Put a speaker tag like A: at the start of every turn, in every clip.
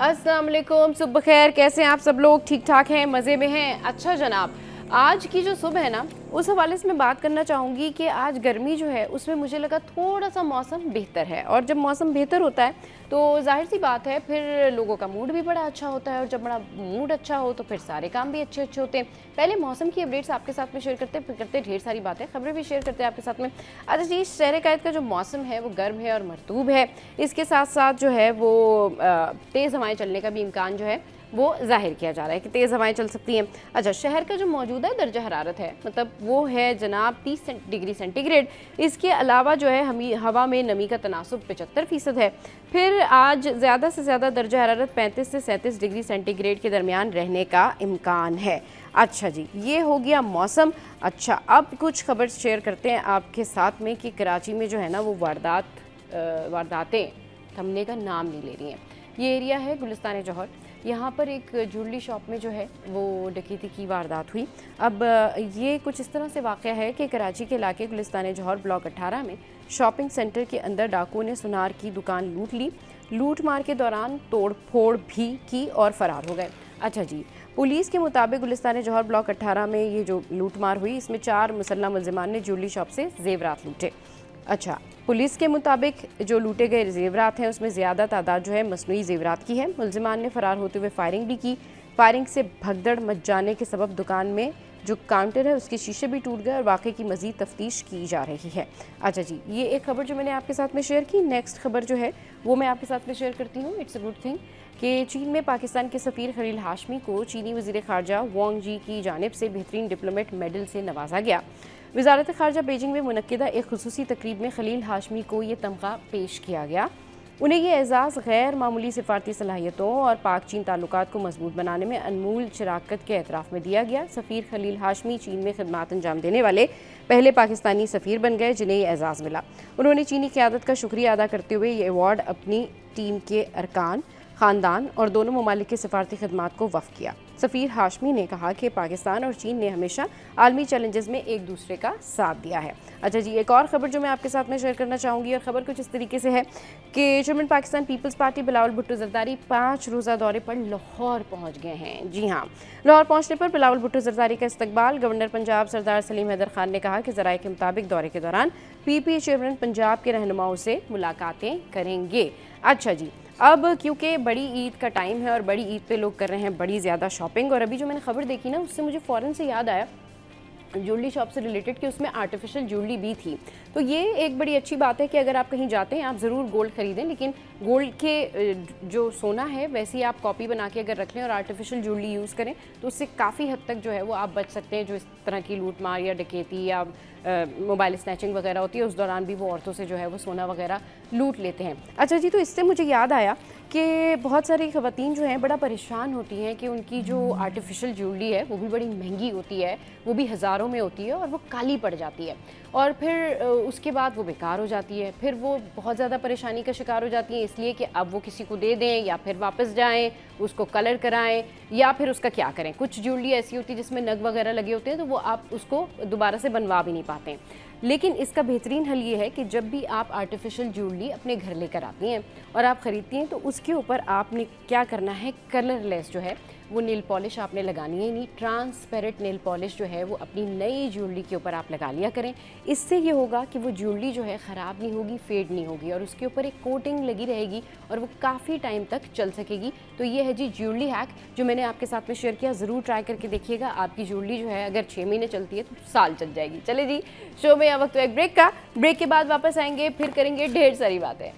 A: अस्सलाम वालेकुम, सुबह खैर। कैसे हैं आप सब लोग? ठीक ठाक हैं, मज़े में हैं? अच्छा जनाब, आज की जो सुबह है ना, उस हवाले से मैं बात करना चाहूँगी कि आज गर्मी जो है उसमें मुझे लगा थोड़ा सा मौसम बेहतर है। और जब मौसम बेहतर होता है तो जाहिर सी बात है फिर लोगों का मूड भी बड़ा अच्छा होता है, और जब बड़ा मूड अच्छा हो तो फिर सारे काम भी अच्छे अच्छे होते हैं। पहले मौसम की अपडेट्स आपके साथ में शेयर करते, फिर करते ढेर सारी बातें, खबरें भी शेयर करते हैं आपके साथ में। अच्छा जी, शहर कायद का जो मौसम है वो गर्म है और मरतूब है। इसके साथ साथ जो है वो तेज़ हवाएं चलने का भी इम्कान जो है वो जाहिर किया जा रहा है कि तेज़ हवाएं चल सकती हैं। अच्छा, शहर का जो मौजूदा दर्जा हरारत है मतलब वो है जनाब 30 डिग्री सेंटीग्रेड। इसके अलावा जो है हमी हवा में नमी का तनासुब 75% है। फिर आज ज़्यादा से ज़्यादा दर्जा हरारत 35 से 37 डिग्री सेंटीग्रेड के दरमियान रहने का इम्कान है। अच्छा जी, ये हो गया मौसम। अच्छा, अब कुछ खबर शेयर करते हैं आपके साथ में कि कराची में जो है ना वो वारदातें थमने का नाम नहीं ले रही हैं। ये एरिया है गुलिस्तान जौहर। यहाँ पर एक ज्वेलरी शॉप में जो है वो डकैती की वारदात हुई। अब ये कुछ इस तरह से वाक़या है कि कराची के इलाके गुलिस्तान जौहर ब्लॉक 18 में शॉपिंग सेंटर के अंदर डाकुओं ने सुनार की दुकान लूट ली। लूट मार के दौरान तोड़ फोड़ भी की और फ़रार हो गए। अच्छा जी, पुलिस के मुताबिक गुलिस्तान जौहर ब्लॉक 18 में ये जो लूट मार हुई इसमें 4 मुसल्लम मुलज़िमान ने ज्वेलरी शॉप से जेवरात लूटे। अच्छा, पुलिस के मुताबिक जो लूटे गए जेवरात हैं उसमें ज़्यादा तादाद जो है मसनूई जेवरात की है। मुलज़िमान ने फ़रार होते हुए फायरिंग भी की। फायरिंग से भगदड़ मच जाने के सबब दुकान में जो काउंटर है उसके शीशे भी टूट गए और वाक़े की मज़ीद तफ्तीश की जा रही है। अच्छा जी, ये एक खबर जो मैंने आपके साथ में शेयर की। नेक्स्ट खबर जो है वो मैं आपके साथ में शेयर करती हूँ। इट्स अ गुड थिंग कि चीन में पाकिस्तान के सफ़ीर खलील हाशमी को चीनी वज़ीर ख़ारजा वांग जी की जानिब से बेहतरीन डिप्लोमेट मेडल से नवाजा गया। वज़ारत ख़ारजा बेजिंग में मुनक्किदा एक खुसूसी तकरीब में खलील हाशमी को ये तमगा पेश किया गया। उन्हें ये एज़ाज़ गैर मामूली सिफारती सलाहियतों और पाक चीन ताल्लुकात को मजबूत बनाने में अनमोल शराकत के एतराफ़ में दिया गया। सफ़ीर खलील हाशमी चीन में खिदमात अंजाम देने वाले पहले पाकिस्तानी सफ़ीर बन गए जिन्हें ये एज़ाज़ मिला। उन्होंने चीनी क़यादत का शुक्रिया अदा करते हुए ये अवार्ड अपनी टीम के अरकान, ख़ानदान और दोनों ममालिक की सिफारती खिदमात को वफ़ किया। सफ़ीर हाशमी ने कहा कि पाकिस्तान और चीन ने हमेशा आलमी चैलेंजेस में एक दूसरे का साथ दिया है। अच्छा जी, एक और ख़बर जो मैं आपके साथ में शेयर करना चाहूँगी, और ख़बर कुछ इस तरीके से है कि chairman Pakistan Peoples Party Bilawal Bhutto Zardari 5 रोज़ा दौरे पर लाहौर पहुँच गए हैं। जी हाँ, लाहौर पहुँचने पर बिलावल भुट्टो ज़रदारी का इस्तकबाल गवर्नर पंजाब सरदार सलीम हैदर खान ने कहा कि ज़राए के मुताबिक दौरे के दौरान PPA चेयरमैन पंजाब के रहनुमाओं से मुलाकातें करेंगे। अच्छा जी, अब क्योंकि बड़ी ईद का टाइम है और बड़ी ईद पे लोग कर रहे हैं बड़ी ज़्यादा शॉपिंग, और अभी जो मैंने खबर देखी ना उससे मुझे फ़ौरन से याद आया ज्वेलरी शॉप से रिलेटेड कि उसमें आर्टिफिशियल ज्वेलरी भी थी। तो ये एक बड़ी अच्छी बात है कि अगर आप कहीं जाते हैं आप ज़रूर गोल्ड ख़रीदें, लेकिन गोल्ड के जो सोना है वैसे ही आप कॉपी बना के अगर रख लें और आर्टिफिशियल ज्वेलरी यूज़ करें तो उससे काफ़ी हद तक जो है वो आप बच सकते हैं। जो इस तरह की लूट मार या डकैती या मोबाइल स्नैचिंग वगैरह होती है उस दौरान भी वो औरतों से जो है वो सोना वगैरह लूट लेते हैं। अच्छा जी, तो इससे मुझे याद आया कि बहुत सारी ख़वातीन जो हैं बड़ा परेशान होती हैं कि उनकी जो आर्टिफिशियल ज्वेलरी है वो भी बड़ी महंगी होती है, वो भी हज़ारों में होती है और वो काली पड़ जाती है और फिर उसके बाद वो बेकार हो जाती है। फिर वो बहुत ज़्यादा परेशानी का शिकार हो जाती हैं इसलिए कि अब वो किसी को दे दें या फिर वापस जाएं, उसको कलर कराएं या फिर उसका क्या करें। कुछ ज्वेलरी ऐसी होती है जिसमें नग वगैरह लगे होते हैं तो वो आप उसको दोबारा से बनवा भी नहीं पाते। लेकिन इसका बेहतरीन हल ये है कि जब भी आप आर्टिफिशियल ज्वेलरी अपने घर लेकर आती हैं और आप ख़रीदती हैं तो उसके ऊपर आपने क्या करना है, कलरलेस जो है वो नेल पॉलिश आपने लगानी है। नहीं, ट्रांसपेरेंट नेल पॉलिश जो है वो अपनी नई ज्वेलरी के ऊपर आप लगा लिया करें। इससे ये होगा कि वो ज्वेलरी जो है ख़राब नहीं होगी, फेड नहीं होगी और उसके ऊपर एक कोटिंग लगी रहेगी और वो काफ़ी टाइम तक चल सकेगी। तो ये है जी ज्वेलरी हैक जो मैंने आपके साथ में शेयर किया। ज़रूर ट्राई करके देखिएगा। आपकी ज्वेलरी जो है अगर 6 महीने चलती है तो साल चल जाएगी। चले जी, शो में वक्त एक ब्रेक का। ब्रेक के बाद वापस आएंगे, फिर करेंगे ढेर सारी बातें।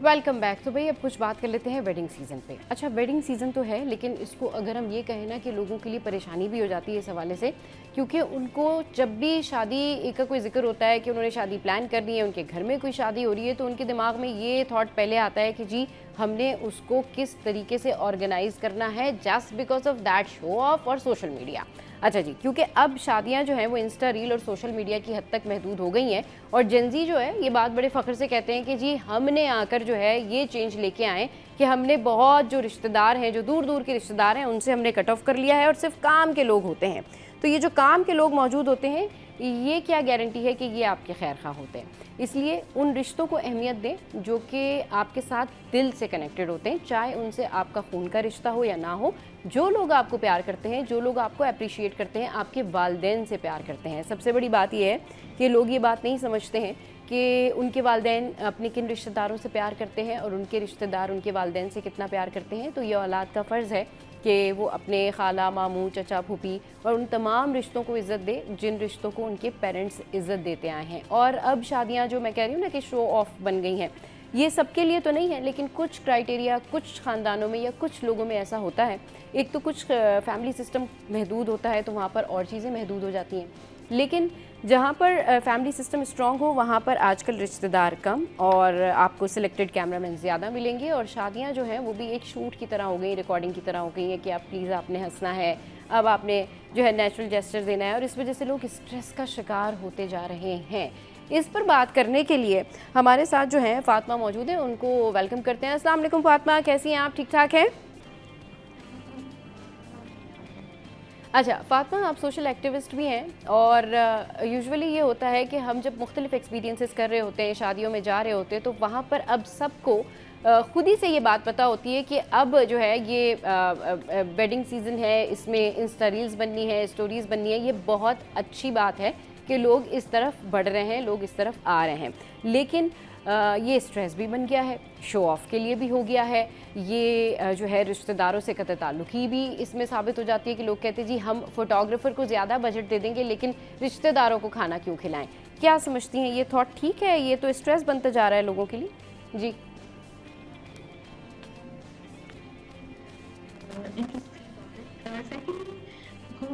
A: Welcome back. तो भाई अब कुछ बात कर लेते हैं वेडिंग सीज़न पे। अच्छा, वेडिंग सीज़न तो है लेकिन इसको अगर हम ये कहें ना कि लोगों के लिए परेशानी भी हो जाती है इस हवाले से, क्योंकि उनको जब भी शादी का कोई जिक्र होता है कि उन्होंने शादी प्लान करनी है, उनके घर में कोई शादी हो रही है, तो उनके दिमाग में ये थॉट पहले आता है कि जी हमने उसको किस तरीके से ऑर्गेनाइज़ करना है just because of that show off और सोशल मीडिया। अच्छा जी, क्योंकि अब शादियां जो हैं वो इंस्टा रील और सोशल मीडिया की हद तक महदूद हो गई हैं और जेनजी जो है ये बात बड़े फ़ख्र से कहते हैं कि जी हमने आकर जो है ये चेंज लेके आए कि हमने बहुत जो रिश्तेदार हैं, जो दूर दूर के रिश्तेदार हैं, उनसे हमने कट ऑफ कर लिया है और सिर्फ काम के लोग होते हैं। तो ये जो काम के लोग मौजूद होते हैं, ये क्या गारंटी है कि ये आपके खैर खा होते हैं। इसलिए उन रिश्तों को अहमियत दें जो कि आपके साथ दिल से कनेक्टेड होते हैं, चाहे उनसे आपका खून का रिश्ता हो या ना हो। जो लोग आपको प्यार करते हैं, जो लोग आपको अप्रिशिएट करते हैं, आपके वालिदैन से प्यार करते हैं। सबसे बड़ी बात यह है कि लोग ये बात नहीं समझते हैं कि उनके वालिदैन अपने किन रिश्तेदारों से प्यार करते हैं और उनके रिश्तेदार उनके वालिदैन से कितना प्यार करते हैं। तो ये औलाद का फ़र्ज़ है कि वो अपने खाला, मामू, चचा, फूफी और उन तमाम रिश्तों को इज़्ज़त दे जिन रिश्तों को उनके पेरेंट्स इज़्ज़त देते आए हैं। और अब शादियाँ जो मैं कह रही हूँ ना कि शो ऑफ बन गई हैं, ये सबके लिए तो नहीं है, लेकिन कुछ क्राइटेरिया कुछ ख़ानदानों में या कुछ लोगों में ऐसा होता है। एक तो कुछ फैमिली सिस्टम महदूद होता है तो वहाँ पर और चीज़ें महदूद हो जाती हैं, लेकिन जहाँ पर फैमिली सिस्टम स्ट्रॉन्ग हो वहाँ पर आजकल रिश्तेदार कम और आपको सिलेक्टेड कैमरामैन ज़्यादा मिलेंगे। और शादियाँ जो हैं वो भी एक शूट की तरह हो गई, रिकॉर्डिंग की तरह हो गई है कि आप प्लीज़ आपने हंसना है, अब आपने जो है नेचुरल जेस्चर देना है। और इस वजह से लोग स्ट्रेस का शिकार होते जा रहे हैं। इस पर बात करने के लिए हमारे साथ जो हैं फ़ातिमा मौजूद हैं, उनको वेलकम करते हैं। अस्सलाम वालेकुम फ़ातिमा, कैसी हैं आप? ठीक ठाक हैं? अच्छा फ़ातिमा, आप सोशल एक्टिविस्ट भी हैं और यूजुअली ये होता है कि हम जब मुख्तलिफ़ एक्सपीरियंसेस कर रहे होते हैं, शादियों में जा रहे होते हैं, तो वहाँ पर अब सबको खुद ही से ये बात पता होती है कि अब जो है ये वेडिंग सीज़न है, इसमें इंस्टा रील्स बननी है, स्टोरीज़ बननी है। ये बहुत अच्छी बात है कि लोग इस तरफ बढ़ रहे हैं, लोग इस तरफ आ रहे हैं, लेकिन ये स्ट्रेस भी बन गया है, शो ऑफ के लिए भी हो गया है। ये जो है रिश्तेदारों से कतई ताल्लुक़ी भी इसमें साबित हो जाती है कि लोग कहते हैं जी हम फ़ोटोग्राफ़र को ज़्यादा बजट दे देंगे लेकिन रिश्तेदारों को खाना क्यों खिलाएं। क्या समझती हैं, ये थॉट ठीक है? ये तो स्ट्रेस बनता जा रहा है लोगों के लिए। जी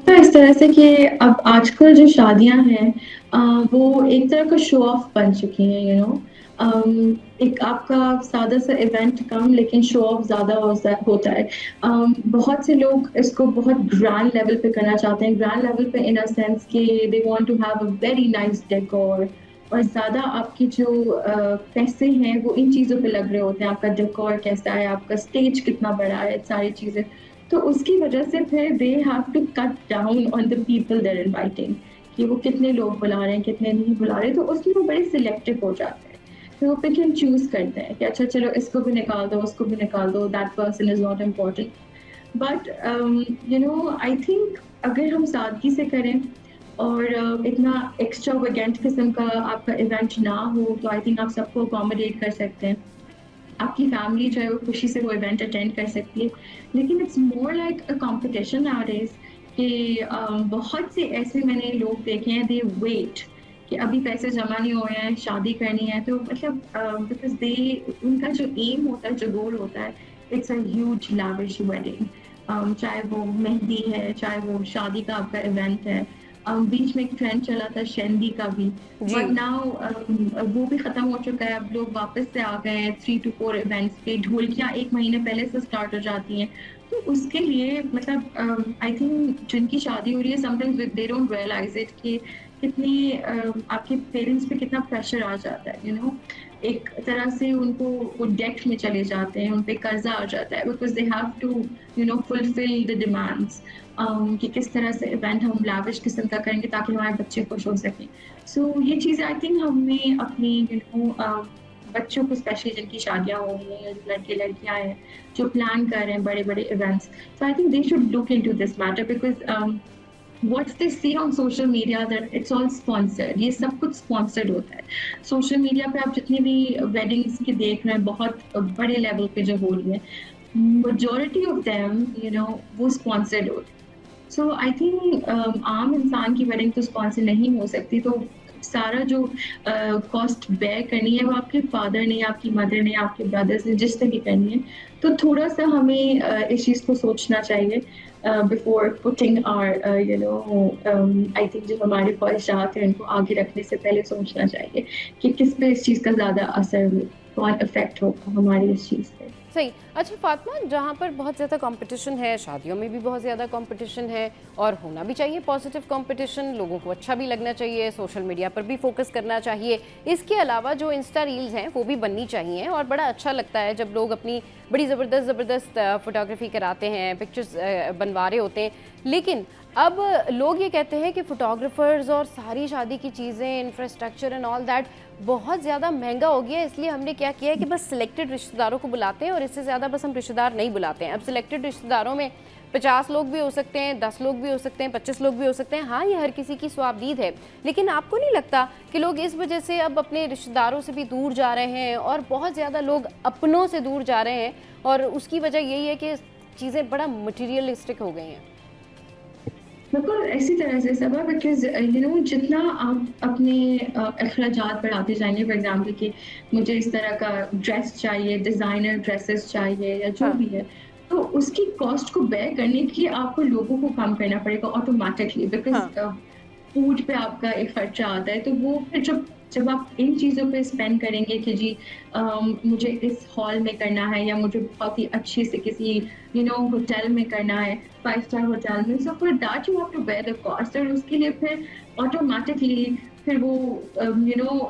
B: तो इस तरह से कि अब आजकल जो शादियां हैं वो एक तरह का शो ऑफ बन चुकी हैं, एक आपका सादा सा इवेंट कम लेकिन शो ऑफ ज़्यादा होता है। बहुत से लोग इसको बहुत ग्रैंड लेवल पे करना चाहते हैं, ग्रैंड लेवल पे इन अ सेंस कि they want to have a very nice decor और ज़्यादा आपकी जो पैसे हैं वो इन चीज़ों पे लग रहे होते हैं। आपका डेकोर कैसा है, आपका स्टेज कितना बड़ा है, सारी चीज़ें। तो उसकी वजह से फिर they have to cut down on the people they are inviting, कि वो कितने लोग बुला रहे हैं, कितने नहीं बुला रहे। तो उसमें वो बड़े सिलेक्टिव हो जाते हैं। तो वो पिक एंड चूज़ करते हैं कि अच्छा चलो इसको भी निकाल दो, उसको भी निकाल दो, that person is not important. But I think अगर हम सादगी से करें और इतना एक्स्ट्रावेगेंट किस्म का आपका इवेंट ना हो, तो आई थिंक आप सबको अकोमोडेट कर सकते हैं। आपकी फैमिली जो है वो खुशी से वो इवेंट अटेंड कर सकती है। लेकिन it's more like a competition nowadays कि बहुत से ऐसे मैंने लोग देखे हैं, दे वेट कि अभी पैसे जमा नहीं हुए हैं, शादी करनी है। तो मतलब बिकॉज़ दे उनका जो एम होता है, जो गोल होता है, it's a huge lavish wedding. चाहे वो मेहंदी है, चाहे वो शादी का आपका इवेंट है। बीच में एक ट्रेंड चला था शेंदी का भी,
A: जी
B: बट नाउ वो भी खत्म हो चुका है। अब लोग वापस से आ गए हैं 3 to 4 इवेंट्स पे। ढोलकियाँ 1 महीने पहले से स्टार्ट हो जाती हैं। तो उसके लिए मतलब आई थिंक जिनकी शादी हो रही है, sometimes they don't realise it कि कितनी आपके पेरेंट्स पे कितना प्रेशर आ जाता है, एक तरह से उनको वो डेट में चले जाते हैं, उन पे कर्जा आ जाता है, because they have to fulfil the demands कि किस तरह से इवेंट हम लाविश किस्म का करेंगे ताकि हमारे बच्चे खुश हो सकें। सो ये चीज़ें आई थिंक हमें अपनी बच्चों को, स्पेशली जिनकी शादियाँ हो रही हैं या जो लड़के लड़कियाँ हैं जो प्लान कर रहे हैं बड़े बड़े events, so I think they should look into this matter, because what's they see on social media that it's all sponsored. ये सब कुछ स्पॉन्सर्ड होता है। सोशल मीडिया पे आप जितनी भी वेडिंग्स की देख रहे हैं, बहुत बड़े लेवल पे जो हो रही है, मेजॉरिटी ऑफ देम वो स्पॉन्सर्ड होते हैं। सो आई थिंक आम इंसान की वेडिंग तो स्पॉन्सर नहीं हो सकती। तो सारा जो कॉस्ट बेयर करनी है वो आपके फादर ने, आपकी मदर ने, आपके ब्रदर्स ने, जिसने भी करनी है। तो थोड़ा सा हमें इस चीज़ को सोचना चाहिए before putting our I think जो हमारे ख्वाहिशात हैं उनको आगे रखने से पहले सोचना चाहिए कि किस पे इस चीज़ का ज़्यादा असर हो, कौन इफेक्ट होगा हमारी इस चीज़ पे।
A: सही। अच्छा फ़ातिमा, जहाँ पर बहुत ज़्यादा कंपटीशन है, शादियों में भी बहुत ज़्यादा कंपटीशन है और होना भी चाहिए पॉजिटिव कंपटीशन, लोगों को अच्छा भी लगना चाहिए, सोशल मीडिया पर भी फोकस करना चाहिए। इसके अलावा जो इंस्टा रील्स हैं वो भी बननी चाहिए और बड़ा अच्छा लगता है जब लोग अपनी बड़ी ज़बरदस्त ज़बरदस्त फ़ोटोग्राफी कराते हैं, पिक्चर्स बनवा रहे होते हैं। लेकिन अब लोग ये कहते हैं कि फ़ोटोग्राफ़र्स और सारी शादी की चीज़ें, इंफ्रास्ट्रक्चर एंड ऑल दैट बहुत ज़्यादा महंगा हो गया है, इसलिए हमने क्या किया है कि बस सिलेक्टेड रिश्तेदारों को बुलाते हैं और इससे ज़्यादा बस हम रिश्तेदार नहीं बुलाते हैं। अब सिलेक्टेड रिश्तेदारों में 50 लोग भी हो सकते हैं, 10 लोग भी हो सकते हैं, 25 लोग भी हो सकते हैं। हाँ, ये हर किसी की स्वाबदीद है, लेकिन आपको नहीं लगता कि लोग इस वजह से अब अपने रिश्तेदारों से भी दूर जा रहे हैं और बहुत ज़्यादा लोग अपनों से दूर जा रहे हैं, और उसकी वजह यही है कि चीज़ें बड़ा मटीरियलिस्टिक हो गई हैं?
B: बिल्कुल इसी तरह से सब है, बिकॉज़ जितना आप अपने अखराजात बढ़ाते जाएँगे, फॉर एग्ज़ाम्पल कि मुझे इस तरह का ड्रेस चाहिए, डिज़ाइनर ड्रेसेस चाहिए या जो
A: हाँ,
B: भी है, तो उसकी कॉस्ट को बेयर करने के लिए आपको लोगों को कम करना पड़ेगा ऑटोमैटिकली, बिकॉज़
A: हाँ,
B: फूड पे आपका एक खर्चा आता है, तो वो फिर जब जब आप इन चीज़ों पे स्पेंड करेंगे कि जी मुझे इस हॉल में करना है या मुझे बहुत ही अच्छी से किसी होटल में करना है, 5 स्टार होटल में, so for that you have to bear the cost, और उसके लिए फिर ऑटोमैटिकली फिर वो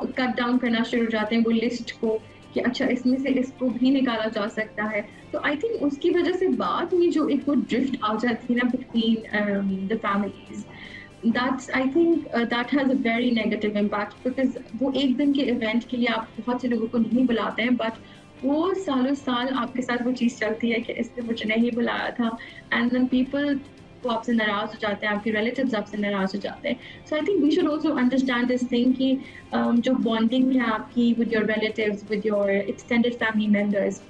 B: कट डाउन करना शुरू हो जाते हैं वो लिस्ट को, कि अच्छा इसमें से इसको भी निकाला जा सकता है। तो आई थिंक उसकी वजह से बाद में जो एक वो ड्रिफ्ट आ जाती है ना between the families, that's I think that has a very negative impact, because वो एक दिन के इवेंट के लिए आप बहुत से लोगों को नहीं बुलाते हैं, बट वो सालों साल आपके साथ वो चीज़ चलती है कि इसने मुझे नहीं बुलाया था, एंड देन पीपल वो आपसे नाराज़ हो जाते हैं, आपके रिलेटिव्स आपसे नाराज़ हो जाते हैं। So I think we should also understand this thing कि जो बॉन्डिंग है आपकी with your relatives, with your extended family members,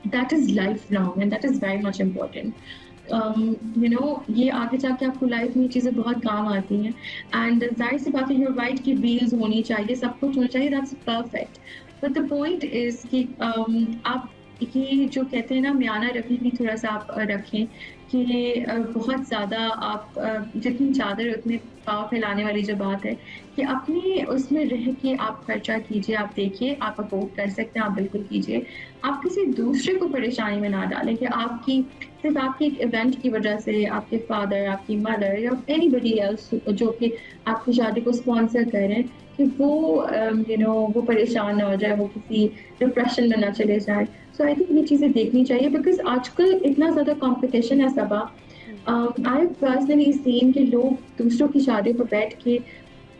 B: that is life long and that is very much important. ये आगे जाके आपको लाइफ में ये चीज़ें बहुत काम आती हैं, एंड ज़ाहिर सी बात है, यू आर राइट कि रील्स होनी चाहिए, सब कुछ होना चाहिए, that's perfect, but the point is कि आप ये जो कहते हैं ना म्याना रवि भी थोड़ा-सा आप रखें कि बहुत ज़्यादा आप जितनी चादर उतने पाँव फैलाने वाली जो बात है, कि अपने उसमें रह के आप खर्चा कीजिए, आप देखिए, आप अफ़ोर्ड कर सकते हैं, आप बिल्कुल कीजिए। आप किसी दूसरे को परेशानी में ना डालें कि आपकी सिर्फ़ आपके एक इवेंट की वजह से आपके फादर, आपकी मदर या एनीबॉडी एल्स जो कि आपकी शादी को स्पॉन्सर कर रहे हैं, कि वो वो परेशान ना हो जाए, वो किसी डिप्रेशन में ना चले जाए। सो आई थिंक ये चीज़ें देखनी चाहिए, बिकॉज़ आजकल इतना ज़्यादा कॉम्पिटिशन है सबा।
A: हुँ।
B: आई हैव पर्सनली सीन कि लोग दूसरों की शादी पे बैठ के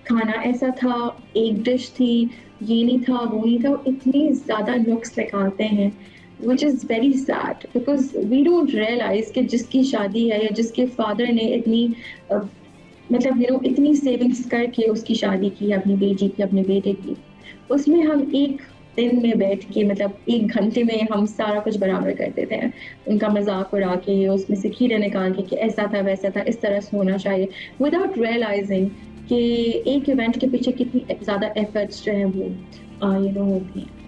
B: खाना ऐसा था, एक डिश थी, ये नहीं था, वो नहीं था, इतनी ज़्यादा नुक्स निकालते हैं, which is very sad, because we don't realise कि जिसकी शादी है या जिसके फादर ने इतनी अ, मतलब इतनी सेविंग्स करके उसकी शादी की, अपनी बेटी की, अपने बेटे की, उसमें हम 1 दिन में बैठ के मतलब 1 घंटे में हम सारा कुछ बराबर कर देते हैं। उनका मज़ाक उड़ा के, उसमें से खीरे निकाल के कि ऐसा था, वैसा था, इस तरह से होना चाहिए, विदाउट रियलाइज़िंग कि एक इवेंट के पीछे कितनी ज़्यादा एफर्ट्स जो हैं वो होती हैं।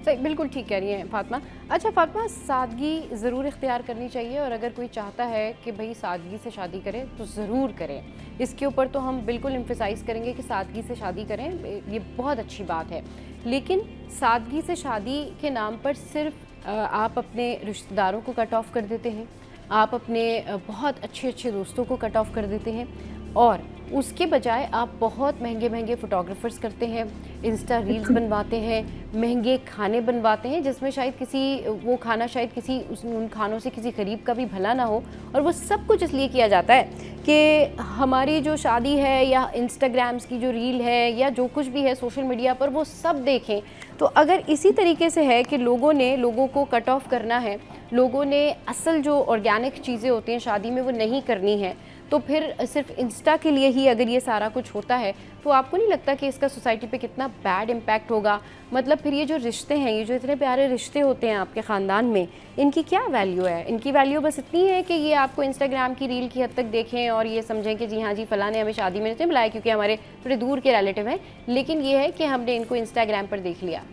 A: सही, बिल्कुल ठीक कह रही हैं फ़ातिमा। अच्छा फ़ातिमा, सादगी ज़रूर इख्तियार करनी चाहिए, और अगर कोई चाहता है कि भई सादगी से शादी करे तो ज़रूर करें। इसके ऊपर तो हम बिल्कुल एम्फसाइज़ करेंगे कि सादगी से शादी करें, ये बहुत अच्छी बात है। लेकिन सादगी से शादी के नाम पर सिर्फ़ आप अपने रिश्तेदारों को कट ऑफ कर देते हैं, आप अपने बहुत अच्छे-अच्छे दोस्तों को कट ऑफ कर देते हैं, और उसके बजाय आप बहुत महंगे-महंगे फ़ोटोग्राफ़र्स करते हैं, इंस्टा रील्स
B: बिल्कुल।
A: बनवाते हैं, महंगे खाने बनवाते हैं जिसमें शायद किसी वो खाना शायद किसी उन खानों से किसी गरीब का भी भला ना हो, और वो सब कुछ इसलिए किया जाता है कि हमारी जो शादी है या इंस्टाग्राम्स की जो रील है या जो कुछ भी है सोशल मीडिया पर वो सब देखें। तो अगर इसी तरीके से है कि लोगों को कट ऑफ करना है, लोगों ने असल जो ऑर्गेनिक चीज़ें होती हैं शादी में वो नहीं करनी है, तो फिर सिर्फ इंस्टा के लिए ही अगर ये सारा कुछ होता है, तो आपको नहीं लगता कि इसका सोसाइटी पे कितना बैड इम्पैक्ट होगा? मतलब फिर ये जो रिश्ते हैं, ये जो इतने प्यारे रिश्ते होते हैं आपके ख़ानदान में, इनकी क्या वैल्यू है? इनकी वैल्यू बस इतनी है कि ये आपको इंस्टाग्राम की रील की हद तक देखें और ये समझें कि जी हाँ जी, फ़लाँ ने हमें शादी में नहीं बुलाया क्योंकि हमारे थोड़े दूर के रिलेटिव हैं, लेकिन ये है कि हमने इनको इंस्टाग्राम पर देख लिया।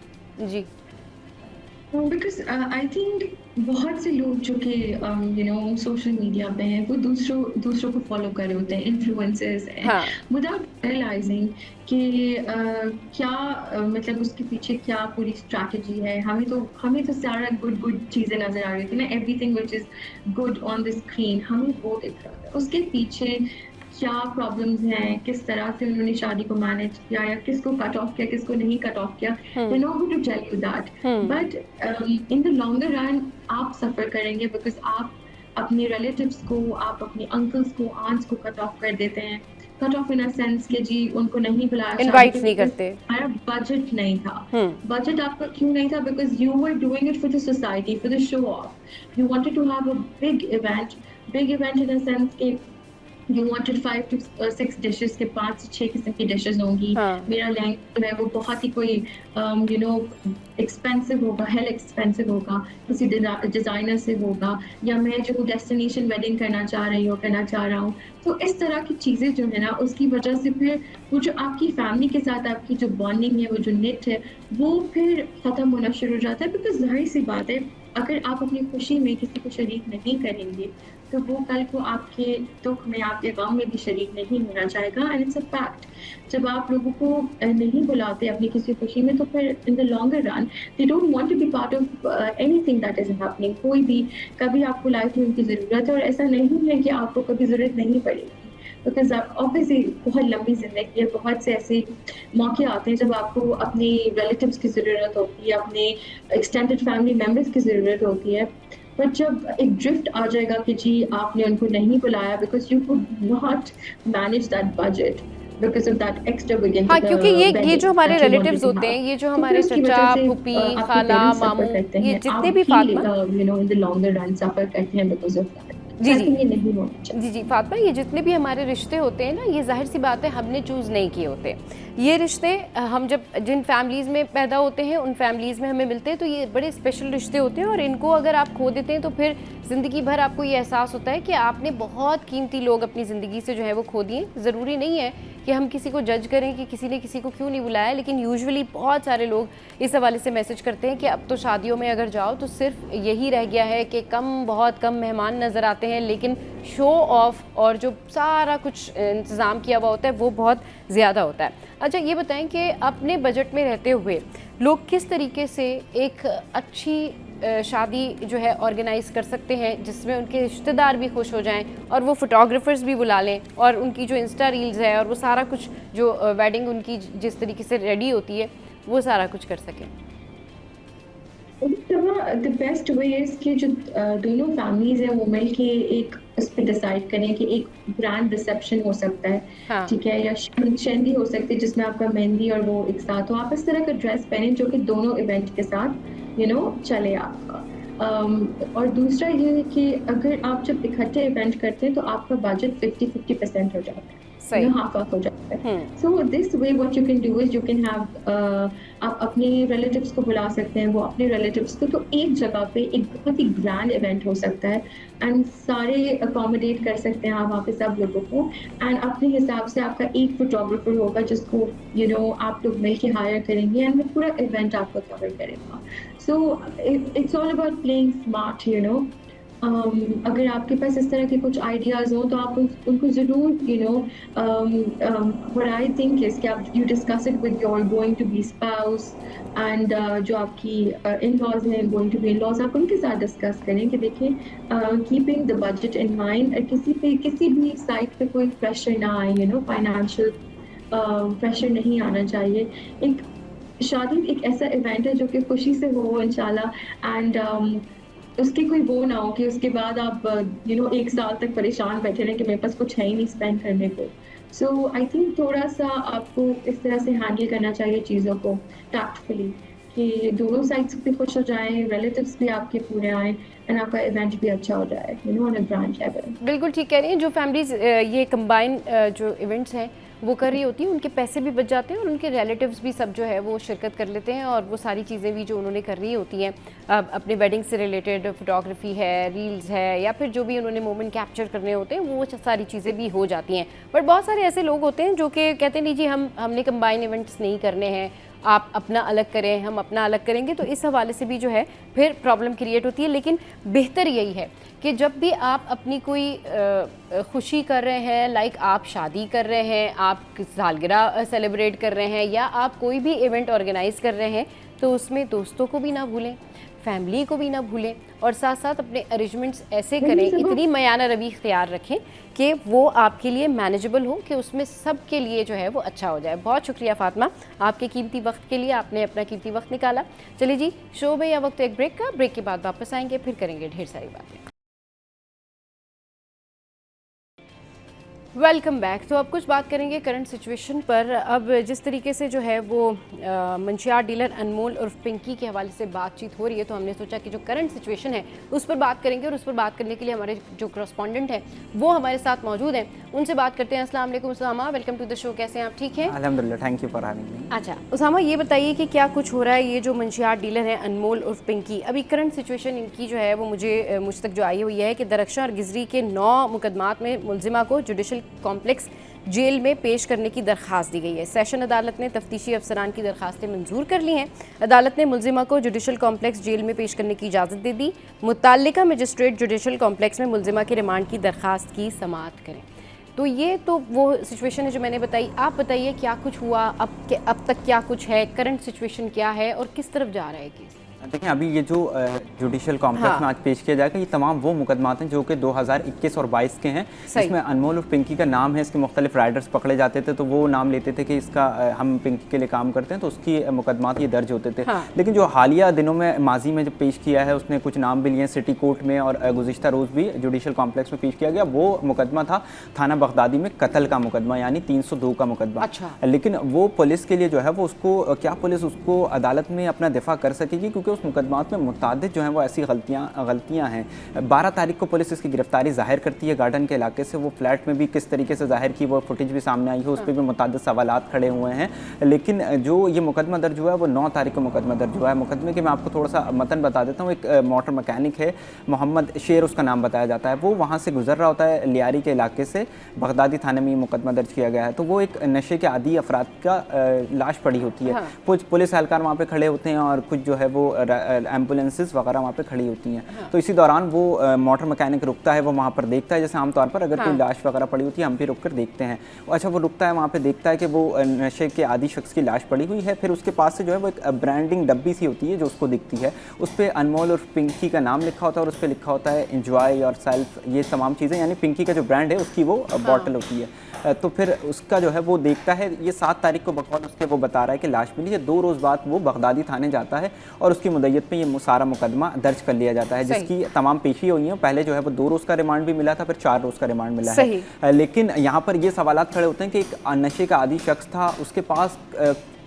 A: जी।
B: बिकॉज़ आई थिंक बहुत से लोग जो कि सोशल मीडिया पे हैं, वो दूसरों को फॉलो कर रहे होते हैं, इन्फ्लुएंसर्स हैं,
A: हाँ,
B: विदाउट रियलाइजिंग कि क्या मतलब उसके पीछे क्या पूरी स्ट्रैटेजी है। हमें तो सारा गुड चीज़ें नज़र आ रही थी ना, everything which is good on the screen, हमें वो दिख रहा था। उसके पीछे क्या प्रॉब्लम्स हैं, किस तरह से उन्होंने शादी को मैनेज किया या किसको कट ऑफ किया, किसको नहीं कट ऑफ किया, they not going to tell you that. But in the longer run आप सफ़र करेंगे, बिकॉज़ आप अपने रिलेटिव्स को, आप अपने अंकल्स को, आंट्स को कट ऑफ कर देते हैं। Cut off in a sense कि जी उनको नहीं बुलाया शादी
A: इनवाइट्स
B: पे
A: नहीं
B: बिकॉज़
A: करते।
B: हमारा बजट नहीं था।
A: हम्म।
B: बजट आपका क्यों नहीं था? Because you were doing it for the society, for the show off. You wanted to have a big event in a sense कि यू वांटेड 5 टू 6 डिशेस के 5 से 6 किस्म की डिशेस होंगी।
A: हाँ।
B: मेरा लहंगा जो है वो बहुत ही कोई यू नो एक्सपेंसिव होगा, हेल एक्सपेंसिव होगा, किसी डिज़ाइनर से होगा, या मैं जो डेस्टिनेशन वेडिंग करना चाह रहा हूँ। तो इस तरह की चीज़ें जो है ना, उसकी वजह से फिर वो जो आपकी फैमिली के साथ आपकी जो बॉन्डिंग है, वो जो निट है, वो फिर ख़त्म होना शुरू हो जाता है। बिकॉज़ ज़ाहिर-सी बात है, अगर आप अपनी खुशी में किसी को शरीक नहीं करेंगे, तो वो कल को आपके दुःख में, आपके गम में भी शरीक नहीं होना चाहेगा, एंड इट्स अ फैक्ट। जब आप लोगों को नहीं बुलाते अपनी किसी खुशी में, तो फिर in the longer run they don't want to be part of anything that is happening. कोई भी कभी आपको लाइफ में उनकी ज़रूरत है, और ऐसा नहीं है कि आपको कभी ज़रूरत नहीं पड़ेगी। बिकॉज़ ऑब्वियसली बहुत लंबी ज़िंदगी है, बहुत से ऐसे मौके आते हैं जब आपको अपने रिलेटिव्स की ज़रूरत होती है, अपने एक्सटेंडेड फैमिली मेंबर्स की ज़रूरत होती है। बट जब एक ड्रिफ्ट आ जाएगा कि जी आपने उनको नहीं बुलाया because you could not manage that budget because of that extravagant
A: हाँ, क्योंकि ये जो
B: वेडिंग
A: हमारे
B: that you wanted
A: relatives
B: to
A: होते
B: हैव,
A: हैं, ये जो
B: तो फिर
A: हमारे
B: उसकी
A: चचा,
B: वजह से
A: फूफी,
B: आपके
A: खाला,
B: पेरेंट्स सफ़र
A: मामू,
B: करते
A: ये
B: हैं।
A: जितने
B: आप
A: भी
B: भी
A: Fatima.
B: You know in the longer run suffer करते हैं बिकॉज़ ऑफ दैट। सो
A: जी,
B: आई
A: जी।
B: थिंक ये नहीं होना चाहिए।
A: जी, जी, फातिमा, ये जितने भी हमारे रिश्ते होते हैं ना, ये ज़ाहिर-सी बात है हमने चूज़ नहीं किए होते। ये रिश्ते हम जब जिन फैमिलीज़ में पैदा होते हैं, उन फैमिलीज़ में हमें मिलते हैं, तो ये बड़े स्पेशल रिश्ते होते हैं, और इनको अगर आप खो देते हैं तो फिर ज़िंदगी भर आपको ये एहसास होता है कि आपने बहुत कीमती लोग अपनी ज़िंदगी से जो है वो खो दिए। ज़रूरी नहीं है कि हम किसी को जज करें कि किसी ने किसी को क्यों नहीं बुलाया, लेकिन यूजुअली बहुत सारे लोग इस हवाले से मैसेज करते हैं कि अब तो शादियों में अगर जाओ तो सिर्फ यही रह गया है कि बहुत कम मेहमान नज़र आते हैं, लेकिन शो ऑफ और जो सारा कुछ इंतज़ाम किया हुआ होता है वो बहुत ज़्यादा होता है। अच्छा, ये बताएं कि अपने बजट में रहते हुए लोग किस तरीके से एक अच्छी शादी जो है ऑर्गेनाइज़ कर सकते हैं जिसमें उनके रिश्तेदार भी खुश हो जाएं, और वो फोटोग्राफर्स भी बुला लें, और उनकी जो इंस्टा रील्स है और वो सारा कुछ जो वेडिंग उनकी जिस तरीके से रेडी होती है वो सारा कुछ कर सकें।
B: द बेस्ट वे इज़ कि जो दोनों फैमिलीज़ हैं वो मिल के एक उस पे डिसाइड करें कि एक ग्रैंड रिसेप्शन हो सकता है,
A: हाँ।
B: ठीक है? या शेंदी हो सकती है जिसमें आपका मेहंदी और वो एक साथ हो। आप इस तरह का ड्रेस पहनें जो कि दोनों इवेंट के साथ चले आपका। और दूसरा ये है कि अगर आप जब इकट्ठे इवेंट करते हैं तो आपका बजट 50-50% हो जाता है।
A: सही।
B: हाफ-हाफ हो जाता है। So this way what you can do is you can have आप अपने रिलेटिव्स को बुला सकते हैं, वो अपने रिलेटिव्स को, तो एक जगह पे एक बहुत ही ग्रैंड इवेंट हो सकता है, एंड सारे अकोमोडेट कर सकते हैं आप वहाँ पे सब लोगों को, एंड अपने हिसाब से आपका एक फोटोग्राफर होगा जिसको आप लोग मिल के हायर करेंगे, एंड वो पूरा इवेंट आपको कवर करेगा। So it's all about playing smart, अगर आपके पास इस तरह के कुछ आइडियाज़ हों तो आप उनको ज़रूर व्हाट आई थिंक इज़ कि आप you discuss it with your going to be spouse, and जो आपकी इन-लॉज़ हैं, गोइंग टू बी इन-लॉज़, आप उनके साथ डिस्कस करें कि देखिए keeping the budget in mind, किसी भी साइड पे कोई प्रेशर ना आए, फाइनेंशियल प्रेशर नहीं आना चाहिए। एक शादी एक ऐसा इवेंट है जो कि खुशी से हो इंशाल्लाह, एंड उसकी कोई वो ना हो कि उसके बाद आप 1 साल तक परेशान बैठे रहें कि मेरे पास कुछ है ही नहीं स्पेंड करने को। सो आई थिंक थोड़ा-सा आपको इस तरह से हैंडल करना चाहिए चीज़ों को टैक्टफुली, कि दोनों साइड्स भी खुश हो जाएँ, रिलेटिव्स भी आपके पूरे आएँ, एंड आपका इवेंट भी अच्छा हो जाए, ऑन अ ग्रैंड लेवल।
A: बिल्कुल ठीक कह रही हैं। जो फैमिलीज़ ये कंबाइन जो इवेंट्स हैं वो कर रही होती हैं, उनके पैसे भी बच जाते हैं और उनके रिलेटिव्स भी सब जो है वो शिरकत कर लेते हैं, और वो सारी चीज़ें भी जो उन्होंने कर रही होती हैं अपने वेडिंग से रिलेटेड, फोटोग्राफी है, रील्स है, या फिर जो भी उन्होंने मोमेंट कैप्चर करने होते हैं, वो सारी चीज़ें भी हो जाती हैं। बट बहुत सारे ऐसे लोग होते हैं जो कि कहते हैं नहीं जी, हमने कंबाइन इवेंट्स नहीं करने हैं, आप अपना अलग करें, हम अपना अलग करेंगे। तो इस हवाले से भी जो है फिर प्रॉब्लम क्रिएट होती है। लेकिन बेहतर यही है कि जब भी आप अपनी कोई खुशी कर रहे हैं, लाइक आप शादी कर रहे हैं, आप सालगिरह सेलिब्रेट कर रहे हैं, या आप कोई भी इवेंट ऑर्गेनाइज़ कर रहे हैं, तो उसमें दोस्तों को भी ना भूलें, फैमिली को भी ना भूलें और साथ साथ अपने अरेंजमेंट्स ऐसे करें, इतनी मयाना रवि इख्तियार रखें कि वो आपके लिए मैनेजेबल हो, कि उसमें सब के लिए जो है वो अच्छा हो जाए। बहुत शुक्रिया फातिमा आपके कीमती वक्त के लिए, आपने अपना कीमती वक्त निकाला। चलिए जी, शो में यह वक्त एक ब्रेक का, ब्रेक के बाद वापस आएंगे, फिर करेंगे ढेर सारी बातें। Welcome back. तो अब कुछ बात करेंगे करंट सिचुएशन पर। अब जिस तरीके से जो है वो मंशियात डीलर अनमोल उर्फ पिंकी के हवाले से बातचीत हो रही है, तो हमने सोचा कि जो करंट सिचुएशन है उस पर बात करेंगे, और उस पर बात करने के लिए हमारे जो करस्पॉन्डेंट हैं वो हमारे साथ मौजूद हैं, उनसे बात करते हैं। अस्सलाम वालेकुम Usama, welcome to the show. कैसे हैं आप? ठीक हैं
C: अल्हम्दुलिल्लाह, thank you for having me.
A: अच्छा उसामा, ये बताइए कि क्या कुछ हो रहा है, ये जो मंशियात डीलर हैं अनमोल उर्फ पिंकी, अभी करंट सिचुएशन इनकी जो है वो मुझ तक जो आई हुई है कि दरख्शां और गिजरी के 9 मुकदमात में मुलजिमा को जुडिशल कॉम्प्लेक्स जेल में पेश करने की दरख्वास्त दी गई है। सेशन अदालत ने तफ्तीशी अफसरान की दरख्वास्तें मंजूर कर ली हैं। अदालत ने मुलजिमा को जुडिशल कॉम्प्लेक्स जेल में पेश करने की इजाज़त दे दी। मुतल्लिका मजिस्ट्रेट जुडिशल कॉम्प्लेक्स में मुलजिमा के रिमांड की दरख्वास्त की समाअत करें। तो ये तो वो सिचुएशन है जो मैंने बताई। आप बताइए क्या कुछ हुआ, अब तक क्या कुछ है, करंट सिचुएशन क्या है और किस तरफ जा रहा है केस?
C: देखिए, अभी ये जो जुडिशल कॉम्प्लेक्स में आज पेश किया जाएगा, ये तमाम वो मुकदमात हैं जो कि 2021 और 22 के हैं, इसमें अनमोल और पिंकी का नाम है। इसके मुख्तलिफ राइडर्स पकड़े जाते थे, तो वो नाम लेते थे कि इसका हम पिंकी के लिए काम करते हैं, तो उसकी मुकदमात ये दर्ज होते थे। लेकिन जो हालिया दिनों में माजी में जब पेश किया है, उसने कुछ नाम भी लिए सिटी कोर्ट में, और गुज़िश्ता रोज़ भी जुडिशल कॉम्प्लेक्स में पेश किया गया। वो मुकदमा था थाना बगदादी में कत्ल का मुकदमा, यानी 302 का मुकदमा।
A: अच्छा।
C: लेकिन वो पुलिस के लिए जो है वो उसको क्या पुलिस उसको अदालत में अपना दिफा कर सकेगी, क्योंकि उस मुकदमात में मुतादिद जो हैं वो ऐसी गलतियां हैं। 12 तारीख को पुलिस इसकी गिरफ्तारी जाहिर करती है गार्डन के इलाके से। वो फ्लैट में भी किस तरीके से जाहिर की, वो फुटेज भी सामने आई है, उस पर भी मुतादिद सवालात खड़े हुए हैं। लेकिन जो ये मुकदमा दर्ज हुआ है वो 9 तारीख को मुकदमा दर्ज हुआ है। मुकदमे के मैं आपको थोड़ा सा मतन बता देता हूँ। एक मोटर मैकेनिक है, मोहम्मद शेर उसका नाम बताया जाता है, वो वहाँ से गुजर रहा होता है लियारी के इलाके से। बगदादी थाने में ये मुकदमा दर्ज किया गया है। तो वो एक नशे के आदी अफराद का लाश पड़ी होती है। कुछ पुलिस एहलकार वहाँ पे खड़े होते हैं और कुछ जो है वो एम्बुलेंसेस वगैरह वहाँ पे खड़ी होती हैं। तो इसी दौरान वो मोटर मैकेनिक रुकता है, वो वहाँ पर देखता है, जैसे आमतौर पर अगर कोई लाश वगैरह पड़ी होती है हम भी रुक कर देखते हैं। अच्छा, वो रुकता है, वहाँ पे देखता है कि वो नशे के आदी शख्स की लाश पड़ी हुई है। फिर उसके पास से जो है वो एक ब्रांडिंग डब्बी सी होती है जो उसको दिखती है, उस पर अनमोल और पिंकी का नाम लिखा होता है, और उस पर लिखा होता है एंजॉय योर सेल्फ, ये तमाम चीज़ें, यानी पिंकी का जो ब्रांड है उसकी वो बॉटल होती है। तो फिर उसका जो है वो देखता है। ये 7 तारीख को बकौल उसके वो बता रहा है कि लाश मिली है। 2 रोज़ बाद वो बगदादी थाने जाता है और उसकी मुद्दत में ये सारा मुकदमा दर्ज कर लिया जाता है, जिसकी तमाम पेशी हुई है। पहले जो है वो 2 रोज़ का रिमांड भी मिला था, फिर 4 रोज़ का रिमांड मिला है। लेकिन यहाँ पर ये सवालात खड़े होते हैं कि एक नशे का आदी शख्स था, उसके पास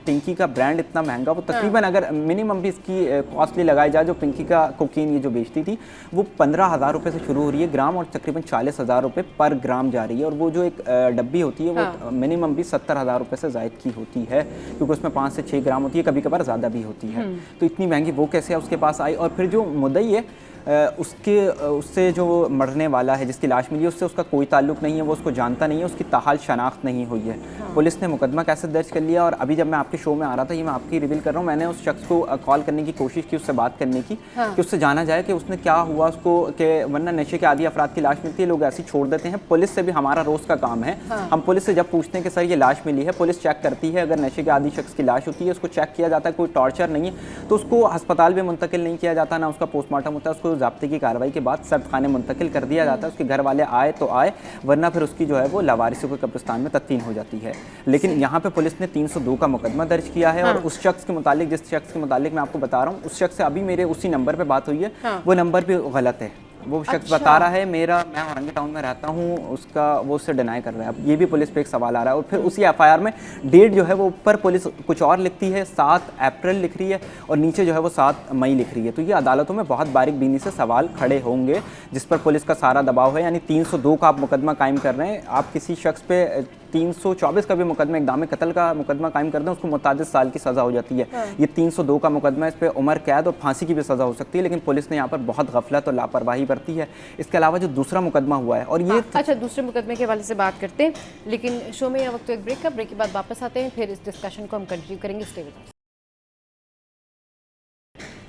C: पिंकी का ब्रांड इतना महंगा, वो तकरीबन अगर मिनिमम भी इसकी कॉस्टली लगाई जाए, जो पिंकी का कोकीन ये जो बेचती थी वो 15,000 रुपये से शुरू हो रही है ग्राम, और तकरीबन 40,000 रुपये पर ग्राम जा रही है। और वो जो एक डब्बी होती है वो मिनिमम भी 70,000 रुपये से ज़ायद की होती है, क्योंकि उसमें 5 से 6 ग्राम होती है, कभी कभार ज़्यादा भी होती है। तो इतनी महंगी वो कैसे उसके पास आई? और फिर जो मुद्दई है उससे जो मरने वाला है, जिसकी लाश मिली है, उससे उसका कोई ताल्लुक नहीं है, वो उसको जानता नहीं है, उसकी ताहाल शनाख्त नहीं हुई है। पुलिस ने मुकदमा कैसे दर्ज कर लिया? और अभी जब मैं आपके शो में आ रहा था, ये मैं आपकी रिवील कर रहा हूँ, मैंने उस शख्स को कॉल करने की कोशिश की, उससे बात करने की, कि उससे जाना जाए कि उसने क्या हुआ उसको, कि वरना नशे के आदी अफराद की लाश मिलती है, लोग ऐसी छोड़ देते हैं। पुलिस से भी हमारा रोज़ का काम है, हम पुलिस से जब पूछते हैं कि सर ये लाश मिली है, पुलिस चेक करती है। अगर नशे के आदी शख्स की लाश होती है, उसको चेक किया जाता है, कोई टॉर्चर नहीं है, तो उसको अस्पताल में मुंतकिल नहीं किया जाता, ना उसका पोस्टमार्टम होता है, उसको ज़ब्ते की कार्रवाई के बाद सर्द खाने मुंतकिल कर दिया जाता है। उसके घर वाले आए तो आए, वरना फिर उसकी जो है वो लावारिसों के कब्रिस्तान में तदफीन हो जाती है। लेकिन यहाँ पे पुलिस ने 302 का मुकदमा दर्ज किया है। और उस शख्स के मुतालिक, जिस शख्स के मुतालिक मैं आपको बता रहा हूँ, उस शख्स से अभी मेरे उसी नंबर पे बात हुई है, वो नंबर भी गलत है। वो शख्स बता रहा है मैं औरंगी टाउन में रहता हूँ, उसका वो उससे डिनाई कर रहा है। अब ये भी पुलिस पे एक सवाल आ रहा है। और फिर उसी एफआईआर में डेट जो है वो ऊपर पुलिस कुछ और लिखती है, 7 अप्रैल लिख रही है, और नीचे जो है वो 7 मई लिख रही है। तो ये अदालतों में बहुत बारीक बीनी से सवाल खड़े होंगे, जिस पर पुलिस का सारा दबाव है। यानी 302 का आप मुकदमा कायम कर रहे हैं, आप किसी शख्स पे 324 का भी मुकदमा, इक़दाम कत्ल का मुकदमा कायम कर दें, उसको मुतादिद साल की सज़ा हो जाती है। ये 302 का मुकदमा, इस पर उम्र कैद और फांसी की भी सज़ा हो सकती है। लेकिन पुलिस ने यहाँ पर बहुत गफलत और लापरवाही बरती है। इसके अलावा जो दूसरा मुकदमा हुआ है, और ये
A: अच्छा, दूसरे मुकदमे के हवाले से बात करते हैं, लेकिन शो में यह वक्त एक ब्रेक का, ब्रेक के बाद वापस आते हैं, फिर इस डिस्कशन को हम कंटिन्यू करेंगे। Stay with us.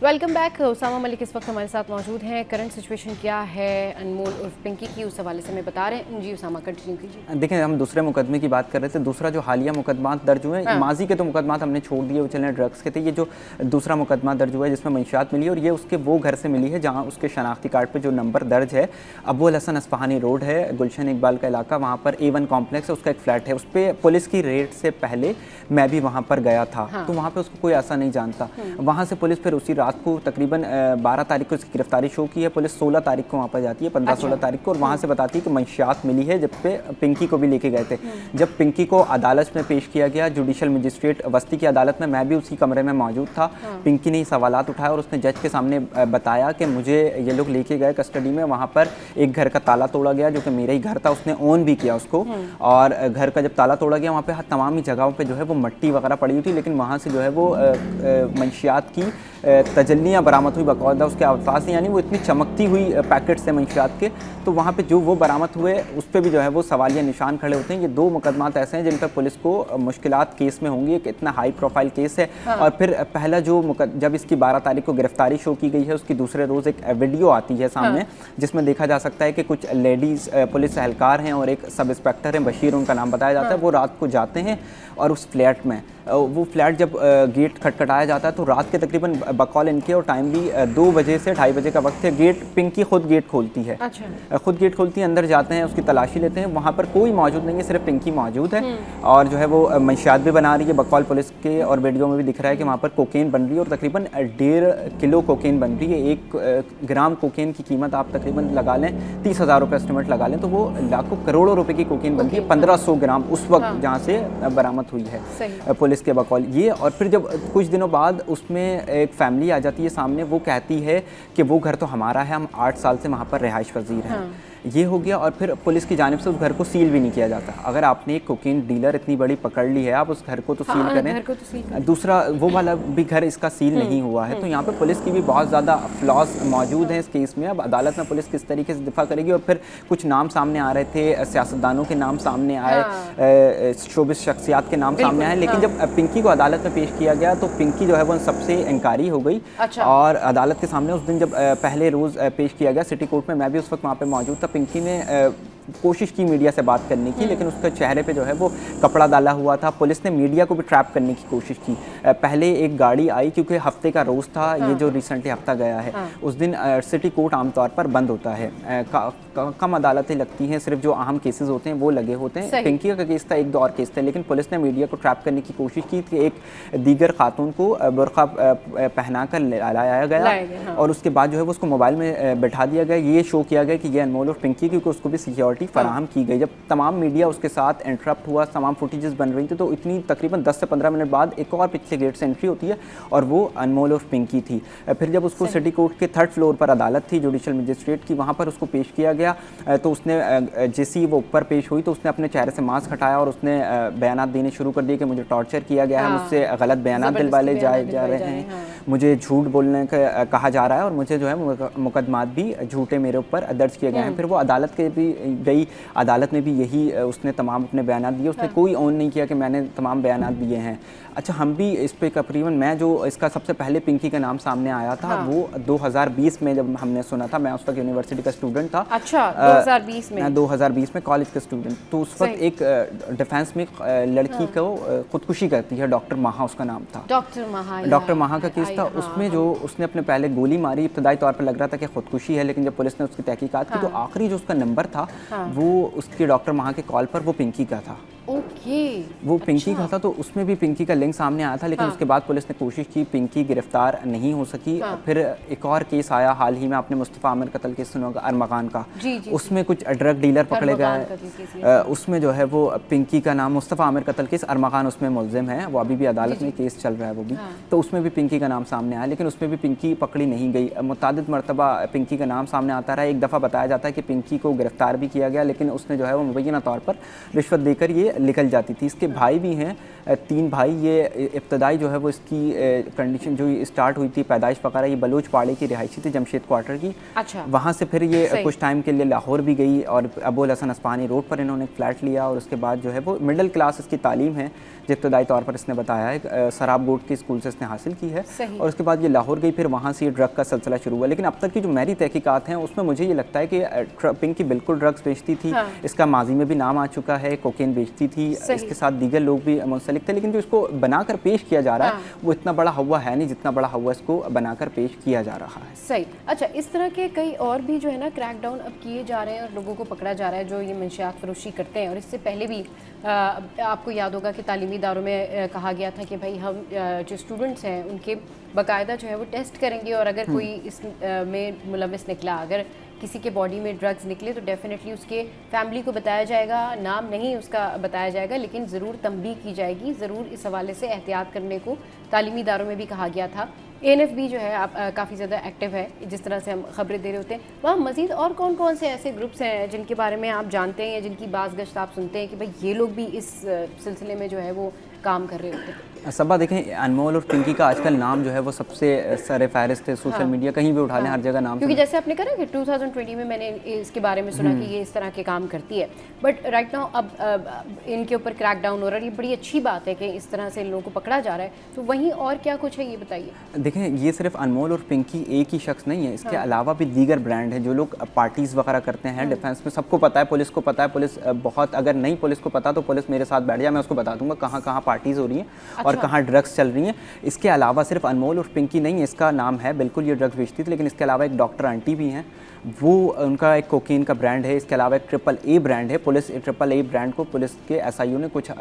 A: Welcome back. Usama Malik इस वक्त हमारे साथ मौजूद हैं। करंट सिचुएशन क्या है अनमोल उर्फ पिंकी की, उस हवाले से हमें बता रहे हैं। जी उसामा, कंटिन्यू कीजिए।
C: देखें, हम दूसरे मुकदमे की बात कर रहे थे। दूसरा जो हालिया मुकदमा दर्ज हुए, माजी के तो मुकदमा हमने छोड़ दिए, वो चले ड्रग्स के थे। ये जो दूसरा मुकदमा दर्ज हुआ है जिसमें मंशियात मिली है, और ये उसके वो घर से मिली है जहाँ उसके शनाख्ती कार्ड पर जो नंबर दर्ज है, अबुल हसन अस्फहानी रोड है, गुलशन इकबाल का इलाका, वहाँ पर A1 कॉम्प्लेक्स है, उसका एक फ्लैट है। उस पर पुलिस की रेड से पहले मैं भी वहाँ पर गया था। तो वहाँ पर उसको कोई ऐसा नहीं जानता। वहाँ से पुलिस फिर उसी रात को तकरीबन 12 तारीख को इसकी गिरफ्तारी शो की है। पुलिस 16 तारीख को वहाँ पर जाती है, 15-16 तारीख को, और वहाँ से बताती है कि मंशियात मिली है, जब पे पिंकी को भी लेके गए थे। जब पिंकी को अदालत में पेश किया गया, जुडिशल मजिस्ट्रेट वस्ती की अदालत में, मैं भी उसी कमरे में मौजूद था। पिंकी ने सवालात उठाए और उसने जज के सामने बताया कि मुझे ये लोग लेके गए कस्टडी में, वहाँ पर एक घर का ताला तोड़ा गया जो कि मेरा ही घर था, उसने ओन भी किया उसको। और घर का जब ताला तोड़ा गया, वहाँ पे तमाम ही जगहों पे जो है वो मिट्टी वगैरह पड़ी हुई थी, लेकिन वहाँ से जो है वो मंशियात की तजल्लियाँ बरामद हुई बाकायदा उसके अल्फाज से, यानी वो इतनी चमकती हुई पैकेट से मंशियात के। तो वहाँ पे जो वो बरामद हुए उस पर भी जो है वो सवालिया निशान खड़े होते हैं। ये दो मुकदमात ऐसे हैं जिन पर पुलिस को मुश्किलात केस में होंगी। एक इतना हाई प्रोफाइल केस है। और फिर पहला जो जब इसकी 12 तारीख को गिरफ्तारी शो की गई है, उसकी दूसरे रोज़ एक वीडियो आती है सामने, जिसमें देखा जा सकता है कि कुछ लेडीज़ पुलिस एहलकार हैं और एक सब इंस्पेक्टर हैं, बशीर उनका नाम बताया जाता है। वो रात को जाते हैं और उस फ्लैट में, वो फ्लैट जब गेट खटखटाया जाता है तो रात के तकरीबन बकौल इनके, और टाइम भी 2 बजे से 2:30 बजे का वक्त है, गेट पिंकी खुद गेट खोलती है।
A: अच्छा।
C: खुद गेट खोलती है, अंदर जाते हैं, उसकी तलाशी लेते हैं। वहाँ पर कोई मौजूद नहीं है, सिर्फ पिंकी मौजूद है। और जो है वो मंशियात भी बना रही है बकौल पुलिस के, और वीडियो में भी दिख रहा है कि वहाँ पर कोकेन बन रही है, और तकरीबन 1.5 किलो कोकेन बन रही है। 1 ग्राम कोकेन की कीमत आप तकरीबन लगा लें 30,000 रुपये एस्टिमेट लगा लें, तो वो लाखों करोड़ों रुपए की कोकेन बनती है। 1500 ग्राम उस वक्त जहाँ से बरामद हुई है पुलिस के बकौल ये। और फिर जब कुछ दिनों बाद उसमें एक फैमिली आ जाती है सामने, वो कहती है कि वो घर तो हमारा है, हम 8 साल से वहाँ पर रिहाइश पजीर हैं। ये हो गया। और फिर पुलिस की जानिब से उस घर को सील भी नहीं किया जाता। अगर आपने एक कोकीन डीलर इतनी बड़ी पकड़ ली है, आप उस घर को तो सील करें। दूसरा वो वाला भी घर इसका सील नहीं हुआ है। तो यहाँ पे पुलिस की भी बहुत ज़्यादा फ्लॉज मौजूद हैं इस केस में। अब अदालत में पुलिस किस तरीके से दिफा करेगी। और फिर कुछ नाम सामने आ रहे थे, सियासतदानों के नाम सामने आए, शोबिस शख्सियात के नाम सामने आए, लेकिन जब पिंकी को अदालत में पेश किया गया तो पिंकी जो है वो सबसे इनकारी हो गई। और अदालत के सामने उस दिन जब पहले रोज़ पेश किया गया सिटी कोर्ट में, मैं भी उस वक्त वहाँ पर मौजूद था। पिंकी ने कोशिश की मीडिया से बात करने की, लेकिन उसके चेहरे पे जो है वो कपड़ा डाला हुआ था। पुलिस ने मीडिया को भी ट्रैप करने की कोशिश की। पहले एक गाड़ी आई, क्योंकि हफ्ते का रोज़ था ये जो रिसेंटली हफ्ता गया है, उस दिन सिटी कोर्ट आमतौर पर बंद होता है। कम अदालतें लगती हैं, सिर्फ जो अहम केसेस होते हैं वो लगे होते हैं। पिंकी का केस था, 1-2 और केस थे, लेकिन पुलिस ने मीडिया को ट्रैप करने की कोशिश की कि एक दीगर खातून को बुर्का पहना कर लाया गया, और उसके बाद जो है वो उसको मोबाइल में बैठा दिया गया। ये शो किया गया कि ये अनमोल और पिंकी, क्योंकि उसको भी सिक्योरिटी फराहम की गई। जब तमाम मीडिया उसके साथ इंटरप्ट हुआ, तमाम फुटेजेस बन रही थी, तो इतनी तकरीबन 10 से 15 मिनट बाद एक और पिछले गेट से एंट्री होती है, और वो अनमोल और पिंकी थी। फिर जब उसको सिटी कोर्ट के 3rd फ्लोर पर अदालत थी जुडिशल मजिस्ट्रेट की, वहाँ पर उसको पेश किया गया। तो उसने जैसे ही वो ऊपर पेश हुई तो उसने अपने चेहरे से मास्क हटाया और उसने बयान देने शुरू कर दिए कि मुझे टॉर्चर किया गया है, मुझसे गलत बयान दिलवाले जा रहे हैं, मुझे झूठ बोलने का कहा जा रहा है, और मुझे जो है मुकदमात भी झूठे मेरे ऊपर दर्ज किए गए हैं। फिर वो अदालत के भी गई, अदालत में भी यही उसने तमाम अपने बयान दिए। उसने कोई ऑन नहीं किया कि मैंने तमाम बयान दिए हैं। अच्छा, हम भी इस पे तकरीबन, मैं जो इसका सबसे पहले पिंकी का नाम सामने आया था वो 2020 में जब हमने सुना था। मैं उस वक्त यूनिवर्सिटी का स्टूडेंट था।
A: अच्छा, 2020 में?
C: 2020 में कॉलेज का स्टूडेंट। तो उस वक्त एक डिफेंस में लड़की को खुदकुशी करती है, डॉक्टर महा उसका नाम था। डॉक्टर महा का केस था। उसमें जो उसने अपने पहले गोली मारी, इब्तदाई तौर पर लग रहा था कि खुदकुशी है, लेकिन जब पुलिस ने उसकी तहकीकात की तो आखिरी जो उसका नंबर था वो उसके डॉक्टर महा के कॉल पर वो पिंकी का था। वो पिंकी का था। तो उसमें भी पिंकी का लिंक सामने आया था, लेकिन उसके बाद पुलिस ने कोशिश की, पिंकी गिरफ्तार नहीं हो सकी। फिर एक और केस आया हाल ही में, आपने मुस्तफ़ा आमिर कत्ल केस सुना होगा, अरमगान का। उसमें कुछ ड्रग डीलर पकड़े गए। उसमें जो है वो पिंकी का नाम, मुस्तफ़ा आमिर कत्ल केस, अरमगान उसमें मुल्ज़िम है, वो अभी भी अदालत में केस चल रहा है वो भी। तो उसमें भी पिंकी का नाम सामने आया, लेकिन उसमें भी पिंकी पकड़ी नहीं गई। मुतादिद मरतबा पिंकी का नाम सामने आता रहा। एक दफ़ा बताया जाता है कि पिंकी को गिरफ्तार भी किया गया, लेकिन उसने जो है वो मुबैना तौर पर रिश्वत देकर ये निकल जाती थी। इसके भाई भी हैं तीन भाई, ये इब्तदाई जो है वो इसकी कंडीशन जो स्टार्ट हुई थी पैदाइश वगैरह, ये बलूच पाड़े की रिहायशी थी जमशेद क्वार्टर की।
A: अच्छा।
C: वहाँ से फिर ये कुछ टाइम के लिए लाहौर भी गई और अबुल हसन अस्पानी रोड पर इन्होंने एक फ्लैट लिया और उसके बाद जो है वो मिडिल क्लास इसकी तालीम है जो इब्तदाई तौर पर इसने बताया है, शराब बोर्ड के स्कूल से इसने हासिल की है। और उसके बाद ये लाहौर गई, फिर वहाँ से ये ड्रग का सिलसिला शुरू हुआ। लेकिन अब तक की जो मेरी तहकीकात हैं उसमें मुझे ये लगता है कि पिंकी बिल्कुल ड्रग्स बेचती थी। इसका माजी में भी नाम आ चुका है, कोकेन बेचती थी, इसके साथ दीगर लोग भी मुंसलिक थे। लेकिन जो इसको बनाकर पेश किया जा रहा है वो इतना बड़ा हवा है नहीं जितना बड़ा हवा इसको बनाकर पेश किया जा रहा है।
A: सही। अच्छा, इस तरह के कई और भी जो है ना क्रैकडाउन अब किए जा रहे हैं और लोगों को पकड़ा जा रहा है जो ये मंशियात फरोशी करते हैं। और इससे पहले भी आपको याद होगा कि तालीमी इदारों में कहा गया था कि भाई हम जो स्टूडेंट्स हैं उनके बाकायदा जो है वो टेस्ट करेंगे और अगर कोई इस में मुलविस निकला, अगर किसी के बॉडी में ड्रग्स निकले तो डेफिनेटली उसके फैमिली को बताया जाएगा, नाम नहीं उसका बताया जाएगा लेकिन ज़रूर तंबीह की जाएगी। ज़रूर इस हवाले से एहतियात करने को तालीमी इदारों में भी कहा गया था। ANF भी जो है आप काफ़ी ज़्यादा एक्टिव है, जिस तरह से हम खबरें दे रहे होते हैं। वहाँ मज़ीद और कौन कौन से ऐसे ग्रुप्स हैं जिनके बारे में आप जानते हैं या जिनकी बाज़ गश्त आप सुनते हैं कि भाई ये लोग भी इस सिलसिले में जो है वो काम कर रहे होते हैं?
C: सबा देखें, अनमोल और पिंकी का आजकल नाम जो है वो सबसे सर फहरिस्त है सोशल मीडिया, कहीं भी उठा लें हर जगह नाम।
A: क्योंकि जैसे आपने कहा कि 2020 में मैंने इसके बारे में सुना कि ये इस तरह के काम करती है, बट राइट नाउ अब इनके ऊपर क्रैकडाउन हो रहा है। ये बड़ी अच्छी बात है कि इस तरह से इन लोगों को पकड़ा जा रहा है। तो वहीं और क्या कुछ है ये बताइए।
C: देखें, ये सिर्फ अनमोल और पिंकी एक ही शख्स नहीं है, इसके अलावा भी दीगर ब्रांड हैं जो लोग पार्टीज़ वगैरह करते हैं डिफेंस में। सबको पता है, पुलिस को पता है। पुलिस बहुत, अगर नहीं पुलिस को पता तो पुलिस मेरे साथ बैठ जाए, मैं उसको बता दूंगा कहाँ कहाँ पार्टीज़ हो रही हैं और कहाँ ड्रग्स चल रही हैं। इसके अलावा सिर्फ अनमोल और पिंकी नहीं है, इसका नाम है, बिल्कुल ये ड्रग्स बेचती थी। लेकिन इसके अलावा एक डॉक्टर आंटी भी हैं, वो उनका एक कोकीन का ब्रांड है। इसके अलावा एक AAA ब्रांड है। पुलिस AAA ब्रांड को पुलिस के SIU ने कुछ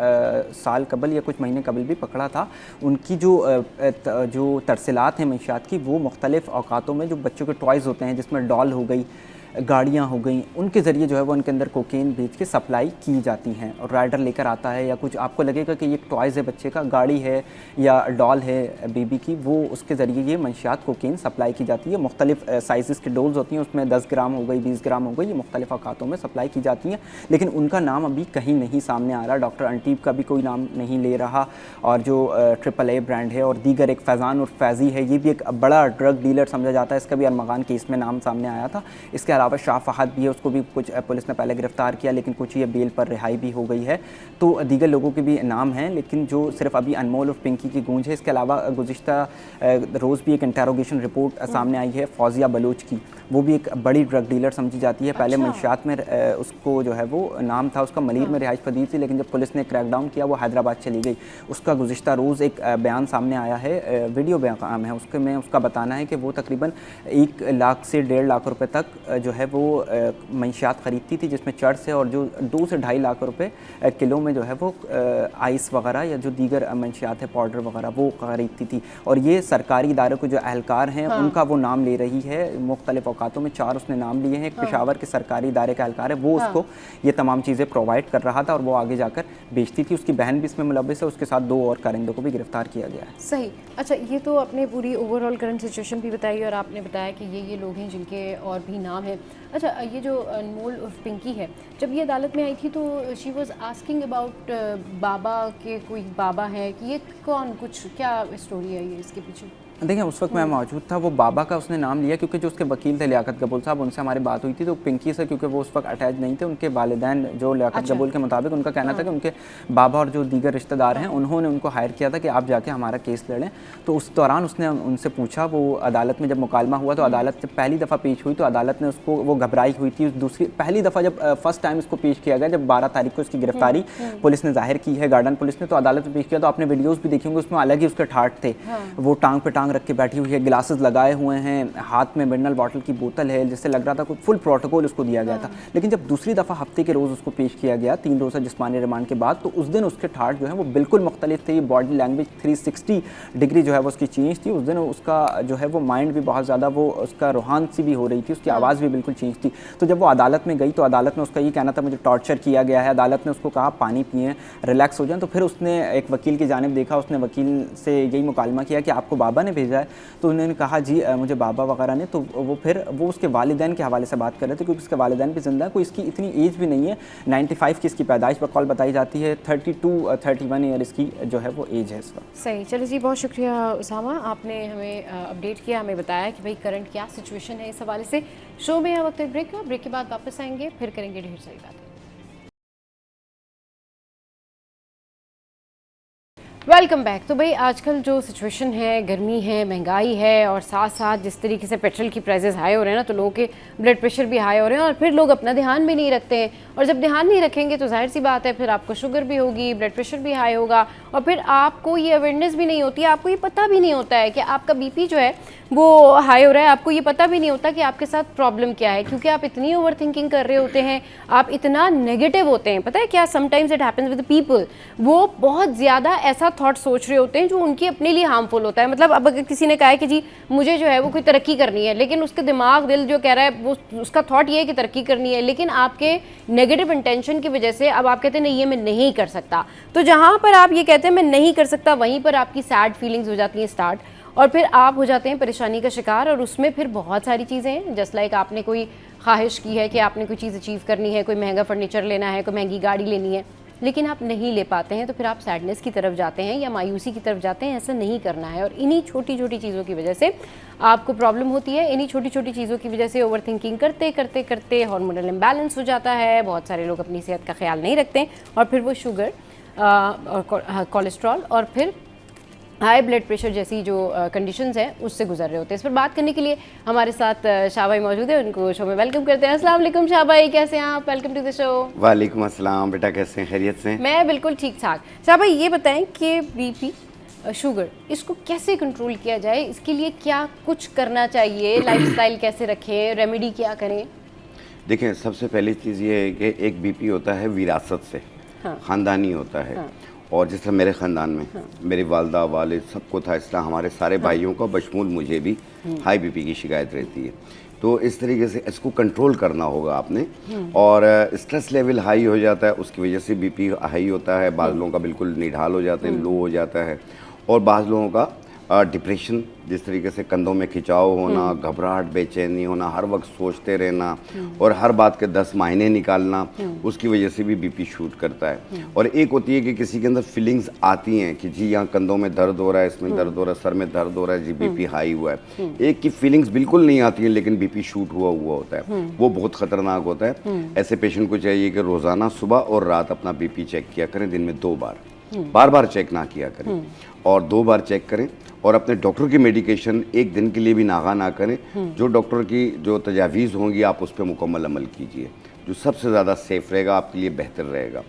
C: साल कबल या कुछ महीने कबल भी पकड़ा था। उनकी जो तरसीलात हैं मंशियात की, वो मुख्तलिफ़ औकातों में जो बच्चों के टॉयज़ होते हैं जिसमें डॉल हो गई, गाड़ियाँ हो गई, उनके ज़रिए जो है वो उनके अंदर कोकेन बेच के सप्लाई की जाती हैं। और राइडर लेकर आता है या कुछ आपको लगेगा कि ये टॉयज़ है बच्चे का, गाड़ी है या डॉल है बेबी की, वो उसके ज़रिए ये मंशियात कोकेन सप्लाई की जाती है। मुख्तलिफ़ साइज़ की डोज होती हैं, उसमें 10 ग्राम हो गई, 20 ग्राम हो गई, ये मुख्तलिफ़ औकातों में सप्लाई की जाती हैं। लेकिन उनका नाम अभी कहीं नहीं सामने आ रहा। डॉक्टर अंटीब का भी कोई नाम नहीं ले रहा। और जो AAA ब्रांड है और दीगर एक फैज़ान और फैज़ी है, ये भी एक बड़ा ड्रग डीलर समझा जाता है। इसका भी अरमगान केस में नाम सामने आया था। इसके अलावा शाह फहद भी है, उसको भी कुछ पुलिस ने पहले गिरफ्तार किया लेकिन कुछ ये बेल पर रिहाई भी हो गई है। तो दीगर लोगों के भी नाम हैं, लेकिन जो सिर्फ अभी अनमोल और पिंकी की गूंज है। इसके अलावा गुज़िश्ता रोज़ भी एक इंटेरोगेशन रिपोर्ट सामने आई है फौजिया बलोच की, वो भी एक बड़ी ड्रग डीलर समझी जाती है। पहले मंशियात में उसको जो है वो नाम था उसका, मलीर में रिहाइश पदीर थी, लेकिन जब पुलिस ने क्रैकडाउन किया वो हैदराबाद चली गई। उसका गुज़िश्ता रोज़ एक बयान सामने आया है, वीडियो बयान है उसके में, उसका बताना है कि वो तकरीबन 1 लाख से 1.5 लाख रुपए तक जो है वो मंशियात ख़रीदती थी, जिसमें चर्च है और जो 2 से 2.5 लाख रुपए किलो में जो है वो आइस वगैरह या जो दीगर मंशियात है पाउडर वगैरह वो ख़रीदती थी। और ये सरकारी इदारे को जो एहलकार हैं उनका वो नाम ले रही है। मुख्तलिफ़ औकातों में 4 उसने नाम लिए हैं। एक पेशावर के सरकारी इदारे का एहलकार है, वो उसको ये तमाम चीज़ें प्रोवाइड कर रहा था और वो आगे जाकर बेचती थी। उसकी बहन भी इसमें मुलव्विस है, उसके साथ 2 और कारिंदों को भी गिरफ्तार किया गया है।
A: सही। अच्छा, ये तो आपने पूरी ओवरऑल करंट सिचुएशन भी बताई और आपने बताया कि ये लोग हैं जिनके और भी नाम हैं। अच्छा, ये जो अनमोल और पिंकी है, जब ये अदालत में आई थी तो शी वाज आस्किंग अबाउट बाबा के, कोई बाबा है कि ये कौन, कुछ क्या स्टोरी है ये इसके पीछे?
C: देखिए, उस वक्त मैं मौजूद था। वो बाबा का उसने नाम लिया क्योंकि जो उसके वकील थे लियाकत कबूल साहब, उनसे हमारी बात हुई थी। तो पिंकी से क्योंकि वो उस वक्त अटैच नहीं थे, उनके वालिदैन जो लियाकत कबूल के मुताबिक उनका कहना था कि उनके बाबा और जो दीगर रिश्तेदार हैं उन्होंने उनको हायर किया था कि आप जाके हमारा केस लड़ें। तो उस दौरान उसने उनसे पूछा, वो अदालत में जब मुकालमा हुआ तो अदालत जब पहली दफ़ा पेश हुई तो अदालत ने उसको, वो घबराई हुई थी। पहली दफ़ा जब फर्स्ट टाइम इसको पेश किया गया, जब 12 तारीख को इसकी गिरफ्तारी पुलिस ने जाहिर की है, गार्डन पुलिस ने, तो अदालत में पेश किया। तो आपने वीडियोज़ भी देखी होंगे, उसमें अलग ही उसके ठाठ थे। वो टांग पे टांग रख के बैठी हुई है, ग्लासेस लगाए हुए हैं, हाथ में मिनरल वाटर की बोतल है, जिससे लग रहा था कोई फुल प्रोटोकॉल उसको दिया गया था। लेकिन जब दूसरी दफ़ा हफ्ते के रोज़ उसको पेश किया गया 3 रोज़ा जिस्मानी रिमांड के बाद, तो उस दिन उसके ठाठ जो है वो बिल्कुल मुख्तलिफ थे। बॉडी लैंग्वेज 360 डिग्री जो है वो उसकी चेंज थी। उस दिन उसका जो है वो माइंड भी बहुत ज़्यादा, वो उसका रूहान सी भी हो रही थी, उसकी आवाज़ भी बिल्कुल चेंज चीज़ थी। तो जब वो अदालत में गई तो अदालत में उसका ये कहना था मुझे टॉर्चर किया गया है। अदालत ने उसको कहा पानी पिएँ, रिलैक्स हो जाएं। तो फिर उसने एक वकील की जानिब देखा, उसने वकील से यही मुकालमा किया कि आपको बाबा ने भेजा है। तो उन्होंने कहा जी मुझे बाबा वगैरह ने। तो वो उसके वालिदैन के हवाले से बात कर रहे थे क्योंकि उसके वालिदैन भी ज़िंदा है, कोई इसकी इतनी एज भी नहीं है। 95 की इसकी पैदाइश बकौल बताई जाती है, 32-31 ईयर इसकी जो है वो एज है इस वक्त।
A: सही, चलो जी, बहुत शुक्रिया उसामा, आपने हमें अपडेट किया, हमें बताया कि भाई करंट क्या सिचुएशन है इस हवाले से। शो में वक्त ब्रेक का, ब्रेक के बाद वापस आएंगे, फिर करेंगे ढेर सारी बातें। Welcome back. तो भाई आजकल जो सिचुएशन है, गर्मी है, महंगाई है और साथ साथ जिस तरीके से पेट्रोल की प्राइसेस हाई हो रहे हैं ना, तो लोगों के ब्लड प्रेशर भी हाई हो रहे हैं और फिर लोग अपना ध्यान भी नहीं रखते हैं। और जब ध्यान नहीं रखेंगे तो जाहिर सी बात है फिर आपको शुगर भी होगी, ब्लड प्रेशर भी हाई होगा और फिर आपको ये अवेयरनेस भी नहीं होती है, आपको ये पता भी नहीं होता है कि आपका बीपी जो है वो हाई हो रहा है, आपको ये पता भी नहीं होता कि आपके साथ प्रॉब्लम क्या है, क्योंकि आप इतनी ओवर थिंकिंग कर रहे होते हैं, आप इतना नेगेटिव होते हैं। पता है क्या, sometimes it happens with people, वो बहुत ज़्यादा ऐसा थॉट सोच रहे होते हैं जो उनकी अपने लिए हार्मफुल होता है। मतलब अब अगर किसी ने कहा है कि जी मुझे जो है वो कोई तरक्की करनी है, लेकिन उसके दिमाग दिल जो कह रहा है वो उसका थॉट ये है कि तरक्की करनी है, लेकिन आपके नेगेटिव इंटेंशन की वजह से अब आप कहते हैं नहीं ये मैं नहीं कर सकता। तो जहाँ पर आप ये कहते हैं मैं नहीं कर सकता, वहीं पर आपकी सैड फीलिंग्स हो जाती हैं स्टार्ट और फिर आप हो जाते हैं परेशानी का शिकार। और उसमें फिर बहुत सारी चीज़ें हैं, जस्ट लाइक आपने कोई ख्वाहिश की है कि आपने कोई चीज़ अचीव करनी है, कोई महंगा फर्नीचर लेना है, कोई महंगी गाड़ी लेनी है, लेकिन आप नहीं ले पाते हैं, तो फिर आप सैडनेस की तरफ जाते हैं या मायूसी की तरफ जाते हैं। ऐसा नहीं करना है और इन्हीं छोटी छोटी चीज़ों की वजह से आपको प्रॉब्लम होती है। इन्हीं छोटी छोटी चीज़ों की वजह से ओवर थिंकिंग करते करते करते हार्मोनल इम्बैलेंस हो जाता है। बहुत सारे लोग अपनी सेहत का ख्याल नहीं रखते और फिर वो शुगर और कोलेस्ट्रॉल और फिर हाई ब्लड प्रेशर जैसी जो कंडीशंस हैं उससे गुजर रहे होते हैं। इस पर बात करने के लिए हमारे साथ शाह भाई मौजूद है, उनको शो में वेलकम करते हैं। अस्सलाम वालेकुम शाह भाई, कैसे हैं आप? Welcome to the show.
D: वालेकुम अस्सलाम बेटा, कैसे हैं? खैरियत से?
A: मैं बिल्कुल ठीक ठाक। शाह भाई ये बताएं कि बीपी शुगर इसको कैसे कंट्रोल किया जाए, इसके लिए क्या कुछ करना चाहिए, लाइफस्टाइल कैसे रखें, रेमेडी क्या करें?
D: देखें, सबसे पहली चीज़ ये है कि एक बीपी होता है विरासत से,
A: हाँ।
D: ख़ानदानी होता है।
A: हाँ।
D: और जिस तरह मेरे ख़ानदान में मेरी वालदा वालिद सबको था, इस तरह हमारे सारे भाइयों को बशमूल मुझे भी हाई बीपी की शिकायत रहती है। तो इस तरीके से इसको कंट्रोल करना होगा आपने। और स्ट्रेस लेवल हाई हो जाता है, उसकी वजह से बीपी हाई होता है। बाज़ लोगों का बिल्कुल निढाल हो जाते हैं, लो हो जाता है। और बाज़ लोगों का डिप्रेशन, जिस तरीके से कंधों में खिंचाव होना, घबराहट, बेचैनी होना, हर वक्त सोचते रहना और हर बात के 10 मायने निकालना, उसकी वजह से भी बीपी शूट करता है। और एक होती है कि किसी के अंदर फीलिंग्स आती हैं कि जी यहाँ कंधों में दर्द हो रहा है, इसमें दर्द हो रहा है, सर में दर्द हो रहा है, जी बीपी हाई हुआ है। एक की फीलिंग्स बिल्कुल नहीं आती हैं लेकिन बीपी शूट हुआ होता है, वो बहुत ख़तरनाक होता है। ऐसे पेशेंट को चाहिए कि रोज़ाना सुबह और रात अपना बीपी चेक किया करें, दिन में 2 बार, बार बार चेक ना किया करें और 2 बार चेक करें। और अपने डॉक्टर की मेडिकेशन एक दिन के लिए भी नागा ना करें। जो डॉक्टर की जो तजावीज़ होंगी आप उस पर मुकम्मल अमल कीजिए, जो सबसे ज़्यादा सेफ़ रहेगा, आपके लिए बेहतर रहेगा।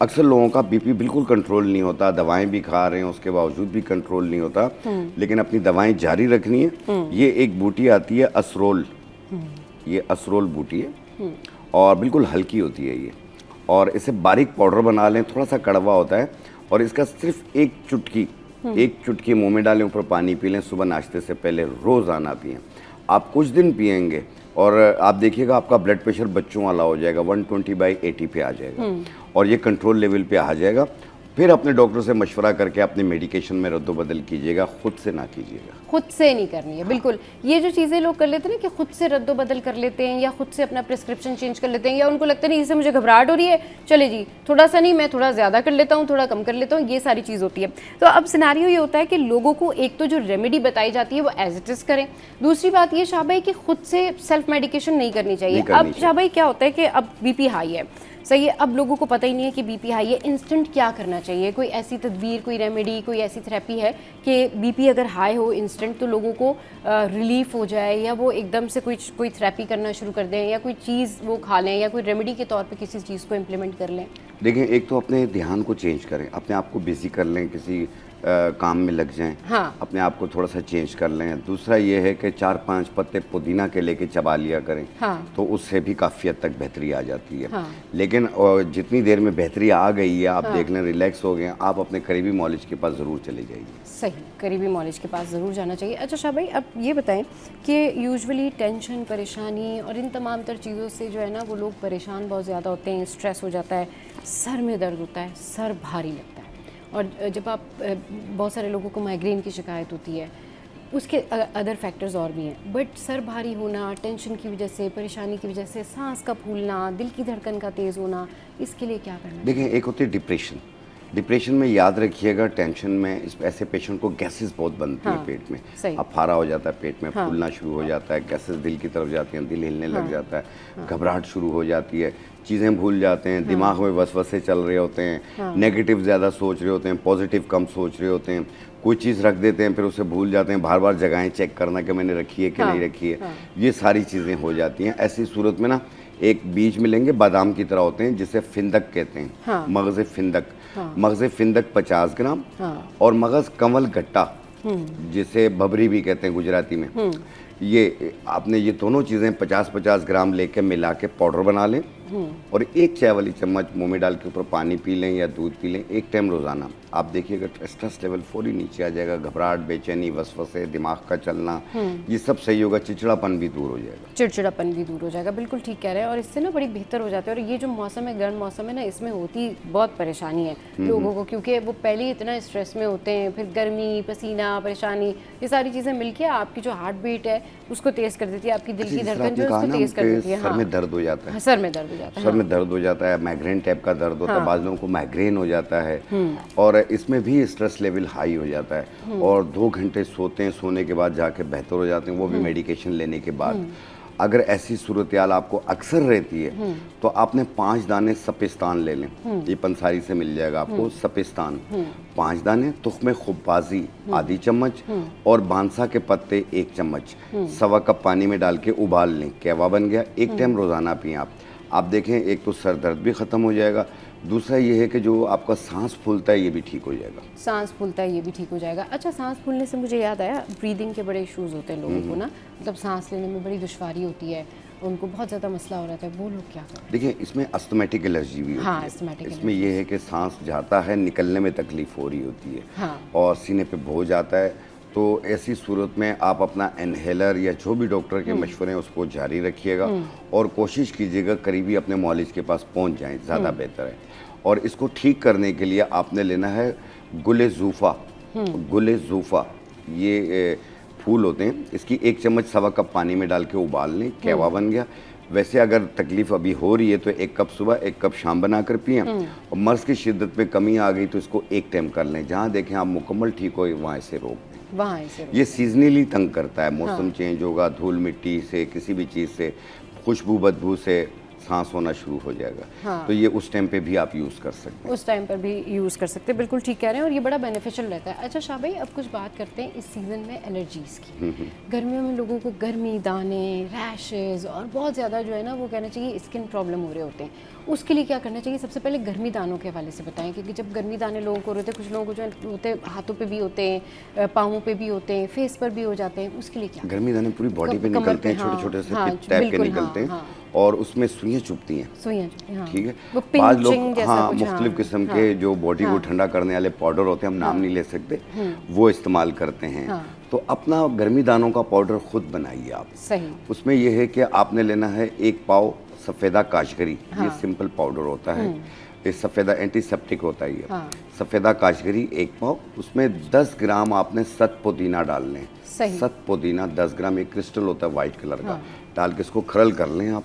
D: अक्सर लोगों का बीपी बिल्कुल कंट्रोल नहीं होता, दवाएं भी खा रहे हैं उसके बावजूद भी कंट्रोल नहीं होता, लेकिन अपनी दवाएं जारी रखनी है। ये एक बूटी आती है असरोल, ये असरोल बूटी है और बिल्कुल हल्की होती है ये, और इसे बारीक पाउडर बना लें, थोड़ा सा कड़वा होता है और इसका सिर्फ एक चुटकी मुंह में डालें, ऊपर पानी पी लें, सुबह नाश्ते से पहले रोज़ाना पिएं। आप कुछ दिन पिएंगे और आप देखिएगा आपका ब्लड प्रेशर बच्चों वाला हो जाएगा, 120/80 पे आ जाएगा और ये कंट्रोल लेवल पे आ जाएगा। फिर अपने डॉक्टर से मशवरा करके अपने मेडिकेशन में रद्दोबदल कीजिएगा, खुद से ना कीजिएगा।
A: खुद से नहीं करनी है, बिल्कुल। ये जो चीज़ें लोग कर लेते हैं ना कि खुद से रद्दोबदल कर लेते हैं या खुद से अपना प्रिस्क्रिप्शन चेंज कर लेते हैं, या उनको लगता है नहीं इससे मुझे घबराहट हो रही है, चले जी थोड़ा सा नहीं मैं थोड़ा ज़्यादा कर लेता हूँ, थोड़ा कम कर लेता हूँ, ये सारी चीज़ होती है। तो अब सिनेरियो ये होता है कि लोगों को एक तो जो रेमेडी बताई जाती है वो एज इट इज़ करें। दूसरी बात ये शाह भाई कि खुद से सेल्फ मेडिकेशन नहीं करनी चाहिए। अब शाह भाई क्या होता है कि अब बीपी हाई है, सही है, अब लोगों को पता ही नहीं है कि बीपी हाई है, इंस्टेंट क्या करना चाहिए? कोई ऐसी तदबीर, कोई रेमेडी, कोई ऐसी थेरेपी है कि बीपी अगर हाई हो इंस्टेंट तो लोगों को रिलीफ हो जाए, या वो एकदम से कोई थेरेपी करना शुरू कर दें, या कोई चीज़ वो खा लें, या कोई रेमेडी के तौर पे किसी चीज़ को इम्प्लीमेंट कर लें?
D: देखें, एक तो अपने ध्यान को चेंज करें, अपने आप को बिजी कर लें, किसी काम में लग जाएं,
A: हाँ।
D: अपने आप को थोड़ा सा चेंज कर लें। दूसरा ये है कि 4-5 पत्ते पुदीना के लेके चबा लिया करें,
A: हाँ।
D: तो उससे भी काफ़ी हद तक बेहतरी आ जाती है।
A: हाँ।
D: लेकिन जितनी देर में बेहतरी आ गई है, आप देख लें रिलैक्स हो गए, आप अपने करीबी मॉलिज के पास ज़रूर चले जाइए।
A: सही, करीबी मॉलिज के पास ज़रूर जाना चाहिए। अच्छा शाह भाई, अब ये बताएं कि यूजुअली टेंशन, परेशानी और इन तमाम तर चीज़ों से जो है ना वो लोग परेशान बहुत ज़्यादा होते हैं, स्ट्रेस हो जाता है, सर में दर्द होता है, सर भारी लगता है। और जब आप बहुत सारे लोगों को माइग्रेन की शिकायत होती है, उसके अदर फैक्टर्स और भी हैं, बट सर भारी होना टेंशन की वजह से, परेशानी की वजह से, सांस का फूलना, दिल की धड़कन का तेज़ होना, इसके लिए क्या करना है?
D: देखिए, एक होती है डिप्रेशन। डिप्रेशन में याद रखिएगा, टेंशन में ऐसे पेशेंट को गैसेस बहुत बनती है पेट में, अफारा हो जाता है पेट में, फूलना शुरू हो जाता है, गैसेस दिल की तरफ जाती हैं, दिल हिलने लग जाता है, घबराहट शुरू हो जाती है, चीज़ें भूल जाते हैं, दिमाग में वसवसे चल रहे होते हैं, नेगेटिव ज़्यादा सोच रहे होते हैं, पॉजिटिव कम सोच रहे होते हैं, कोई चीज़ रख देते हैं फिर उसे भूल जाते हैं, बार बार जगहें चेक करना कि मैंने रखी है कि नहीं रखी है, ये सारी चीज़ें हो जाती हैं। ऐसी सूरत में ना एक बीज मिलेंगे बादाम की तरह होते हैं, जिसे फिंदक कहते हैं, मगज़ फिंदक। मगज़ फिंदक 50 ग्राम और मगज़ कंवल गट्टा, जिसे बबरी भी कहते हैं गुजराती में, ये आपने ये दोनों चीज़ें 50-50 ग्राम लेके मिला के पाउडर बना लें और 1 चाय वाली चम्मच मुंह में डाल के ऊपर पानी पी लें या दूध पी लें 1 टाइम रोज़ाना। आप देखिएगा स्ट्रेस लेवल फौरी नीचे आ जाएगा, घबराहट, बेचैनी, वसवसे, दिमाग का चलना, ये सब सही होगा, चिड़चिड़ापन भी दूर हो जाएगा।
A: चिड़चिड़ापन भी दूर हो जाएगा, बिल्कुल ठीक कह रहे हैं। और इससे ना बड़ी बेहतर हो जाता है। और ये जो मौसम है, गर्म मौसम है ना, इसमें होती बहुत परेशानी है लोगों को, क्योंकि वो पहले ही इतना स्ट्रेस में होते हैं, फिर गर्मी, पसीना, परेशानी, ये सारी चीज़ें मिलके आपकी जो हार्ट बीट है उसको तेज़ कर देती है, आपकी दिल की धड़कन जो है उसको तेज़ कर देती है।
D: सर में दर्द हो जाता है,
A: सर में दर्द हो जाता है,
D: सर में दर्द हो जाता है, माइग्रेन टाइप का दर्द होता है, बाद लोगों को माइग्रेन हो जाता है, और इसमें भी स्ट्रेस लेवल हाई हो जाता है, और 2 घंटे सोते हैं, सोने के बाद जाके बेहतर हो जाते हैं, वो भी मेडिकेशन लेने के बाद। अगर ऐसी सूरत हाल आपको अक्सर रहती है तो आपने 5 दाने सपिस्तान ले लें, ये पंसारी से मिल जाएगा आपको, सपिस्तान 5 दाने, तुख्मे खुब्बाजी आधी चम्मच और बांसा के पत्ते 1 चम्मच, 1.25 कप पानी में डाल के उबाल लें, कहवा बन गया, 1 टाइम रोज़ाना पिएं आप देखें, एक तो सर दर्द भी ख़त्म हो जाएगा, दूसरा ये है कि जो आपका सांस फूलता है ये भी ठीक हो जाएगा।
A: सांस फूलता है ये भी ठीक हो जाएगा। अच्छा, सांस फूलने से मुझे याद आया, ब्रीदिंग के बड़े इश्यूज़ होते हैं लोगों को ना, मतलब सांस लेने में बड़ी दुश्वारी होती है, उनको बहुत ज़्यादा मसला हो रहा है, वो लोग क्या करें?
D: देखिए, इसमें अस्थमेटिक एलर्जी भी होती है।
A: अस्थमेटिक
D: इसमें ये है कि सांस जाता है, निकलने में तकलीफ हो रही होती है, और सीने पे बोझ जाता है, तो ऐसी सूरत में आप अपना इनहेलर या जो भी डॉक्टर के मशवरे हैं उसको जारी रखिएगा और कोशिश कीजिएगा करीबी अपने मॉलिज के पास पहुंच जाएं, ज़्यादा बेहतर है। और इसको ठीक करने के लिए आपने लेना है गुले ज़ूफ़ा। गुले ज़ूफ़ा ये फूल होते हैं, इसकी 1 चम्मच 1.25 कप पानी में डाल के उबाल लें, कहवा बन गया। वैसे अगर तकलीफ़ अभी हो रही है तो 1 कप सुबह 1 कप शाम बना कर पिएं, और मर्ज़ की शिद्दत में कमी आ गई तो इसको 1 टाइम कर लें। जहाँ देखें आप मुकम्मल ठीक हो वहाँ इसे रोक दें।
A: वहाँ इसे
D: ये सीजनली तंग करता है, मौसम चेंज होगा, धूल मिट्टी से, किसी भी चीज़ से, खुशबू बदबू से सांस होना शुरू हो जाएगा, तो ये उस टाइम पे भी आप यूज़ कर सकते हैं।
A: उस टाइम पर भी यूज़ कर सकते हैं, बिल्कुल ठीक कह रहे हैं, और ये बड़ा बेनिफिशियल रहता है। अच्छा शाह भाई, अब कुछ बात करते हैं इस सीज़न में एलर्जीज़ की। गर्मियों में लोगों को गर्मी, दाने, रैशेज़ और बहुत ज़्यादा जो है ना वो कहना चाहिए स्किन प्रॉब्लम हो रहे होते हैं, उसके लिए क्या करना चाहिए? सबसे पहले गर्मी दानों के हवाले से बताएं, क्योंकि जब गर्मी दाने लोगों को होते हैं, कुछ लोगों को जो होते हैं हाथों पे भी होते हैं, पाँवों पे भी होते हैं, फेस पर भी हो जाते हैं, उसके लिए क्या?
D: गर्मी दाने पूरी बॉडी पे निकलते हैं, छोटे छोटे से टाइप के निकलते हैं, और उसमें सुइयाँ चुभती हैं। ठीक है, बाद लोग मुख्तलिफ किस्म के जो बॉडी को ठंडा करने वाले पाउडर होते हैं, हम नाम नहीं ले सकते, वो इस्तेमाल करते हैं। तो अपना गर्मी दानों का पाउडर खुद बनाइए आप।
A: सही।
D: उसमें यह है कि आपने लेना है 1 पाव सफ़ेदा काशगरी, ये सिंपल पाउडर होता है, ये सफ़ेदा एंटीसेप्टिक होता है ये। सफ़ेदा काशगरी 1 पाव, उसमें 10 ग्राम आपने सत पुदीना डाल लें। सत पुदीना 10 ग्राम, एक क्रिस्टल होता है वाइट कलर का, डाल के इसको खरल कर लें आप,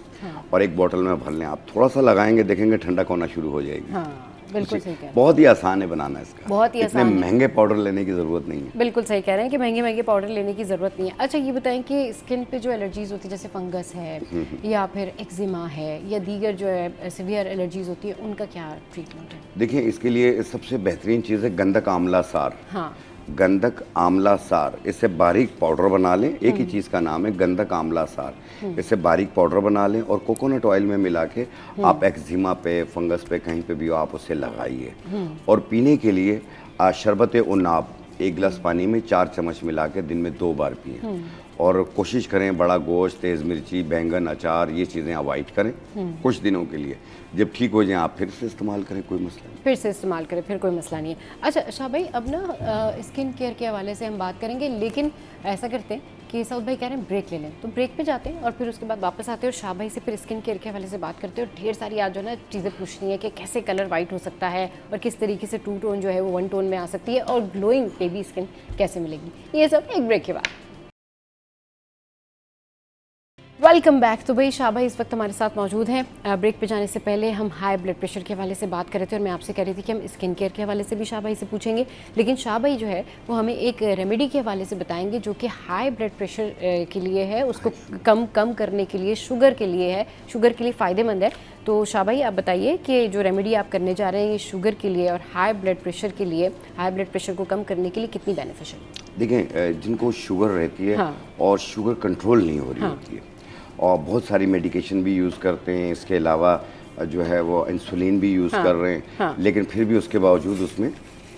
D: और एक बोतल में भर लें। आप थोड़ा सा लगाएंगे, देखेंगे ठंडक होना शुरू हो जाएगी।
A: बिल्कुल सही कह रहे हैं।
D: बहुत ही आसान है बनाना इसका,
A: बहुत ही आसान है।
D: महंगे पाउडर लेने की ज़रूरत नहीं है।
A: बिल्कुल सही कह रहे हैं कि महंगे महंगे पाउडर लेने की ज़रूरत नहीं है। अच्छा, ये बताएं कि स्किन पे जो एलर्जीज़ होती है, जैसे फंगस है या फिर एक्जिमा है या दीगर जो है सीवियर एलर्जीज़ होती है, उनका क्या ट्रीटमेंट है?
D: देखिए, इसके लिए सबसे बेहतरीन चीज़ है गंधक आंवला सार। गंधक आंवला सार, इससे बारीक पाउडर बना लें, एक ही चीज़ का नाम है गंधक आंवला सार। इससे बारीक पाउडर बना लें और कोकोनट ऑयल में मिला के आप एक्जिमा पे, फंगस पे, कहीं पे भी हो आप उसे लगाइए। और पीने के लिए शरबत उन्नाब 1 गिलास पानी में 4 चम्मच मिला के दिन में 2 बार पिएं। और कोशिश करें बड़ा गोश्त, तेज़ मिर्ची, बैंगन, अचार ये चीज़ें अवॉइड करें कुछ दिनों के लिए। जब ठीक हो जाए आप फिर से इस्तेमाल करें, कोई मसला नहीं।
A: फिर से इस्तेमाल करें, फिर कोई मसला नहीं है। अच्छा शाह भाई, अब ना स्किन केयर के हवाले से हम बात करेंगे, लेकिन ऐसा करते हैं कि सऊद भाई कह रहे हैं ब्रेक ले लें, तो ब्रेक पे जाते हैं और फिर उसके बाद वापस आते हैं और शाह भाई से फिर स्किन केयर के हवाले से बात करते हैं। और ढेर सारी आज जो है ना चीज़ें पूछनी है कि कैसे कलर वाइट हो सकता है और किस तरीके से 2 टोन जो है वो 1 टोन में आ सकती है और ग्लोइंग बेबी स्किन कैसे मिलेगी, ये सब एक ब्रेक के बाद। Welcome back. तो भाई शाह भाई इस वक्त हमारे साथ मौजूद हैं। ब्रेक पे जाने से पहले हम हाई ब्लड प्रेशर के हवाले से बात कर रहे थे और मैं आपसे कह रही थी कि हम स्किन केयर के हवाले से भी शाह भाई से पूछेंगे, लेकिन शाह भाई जो है वो हमें एक रेमेडी के हवाले से बताएंगे जो कि हाई ब्लड प्रेशर के लिए है, उसको कम करने के लिए, शुगर के लिए है, शुगर के लिए फ़ायदेमंद है। तो शाह भाई आप बताइए कि जो रेमेडी आप करने जा रहे हैं ये शुगर के लिए और हाई ब्लड प्रेशर के लिए, हाई ब्लड प्रेशर को कम करने के लिए कितनी बेनिफिशियल?
D: देखें, जिनको शुगर रहती है और शुगर कंट्रोल नहीं हो रही होती है और बहुत सारी मेडिकेशन भी यूज़ करते हैं, इसके अलावा जो है वो इंसुलिन भी यूज़ कर रहे हैं, लेकिन फिर भी उसके बावजूद उसमें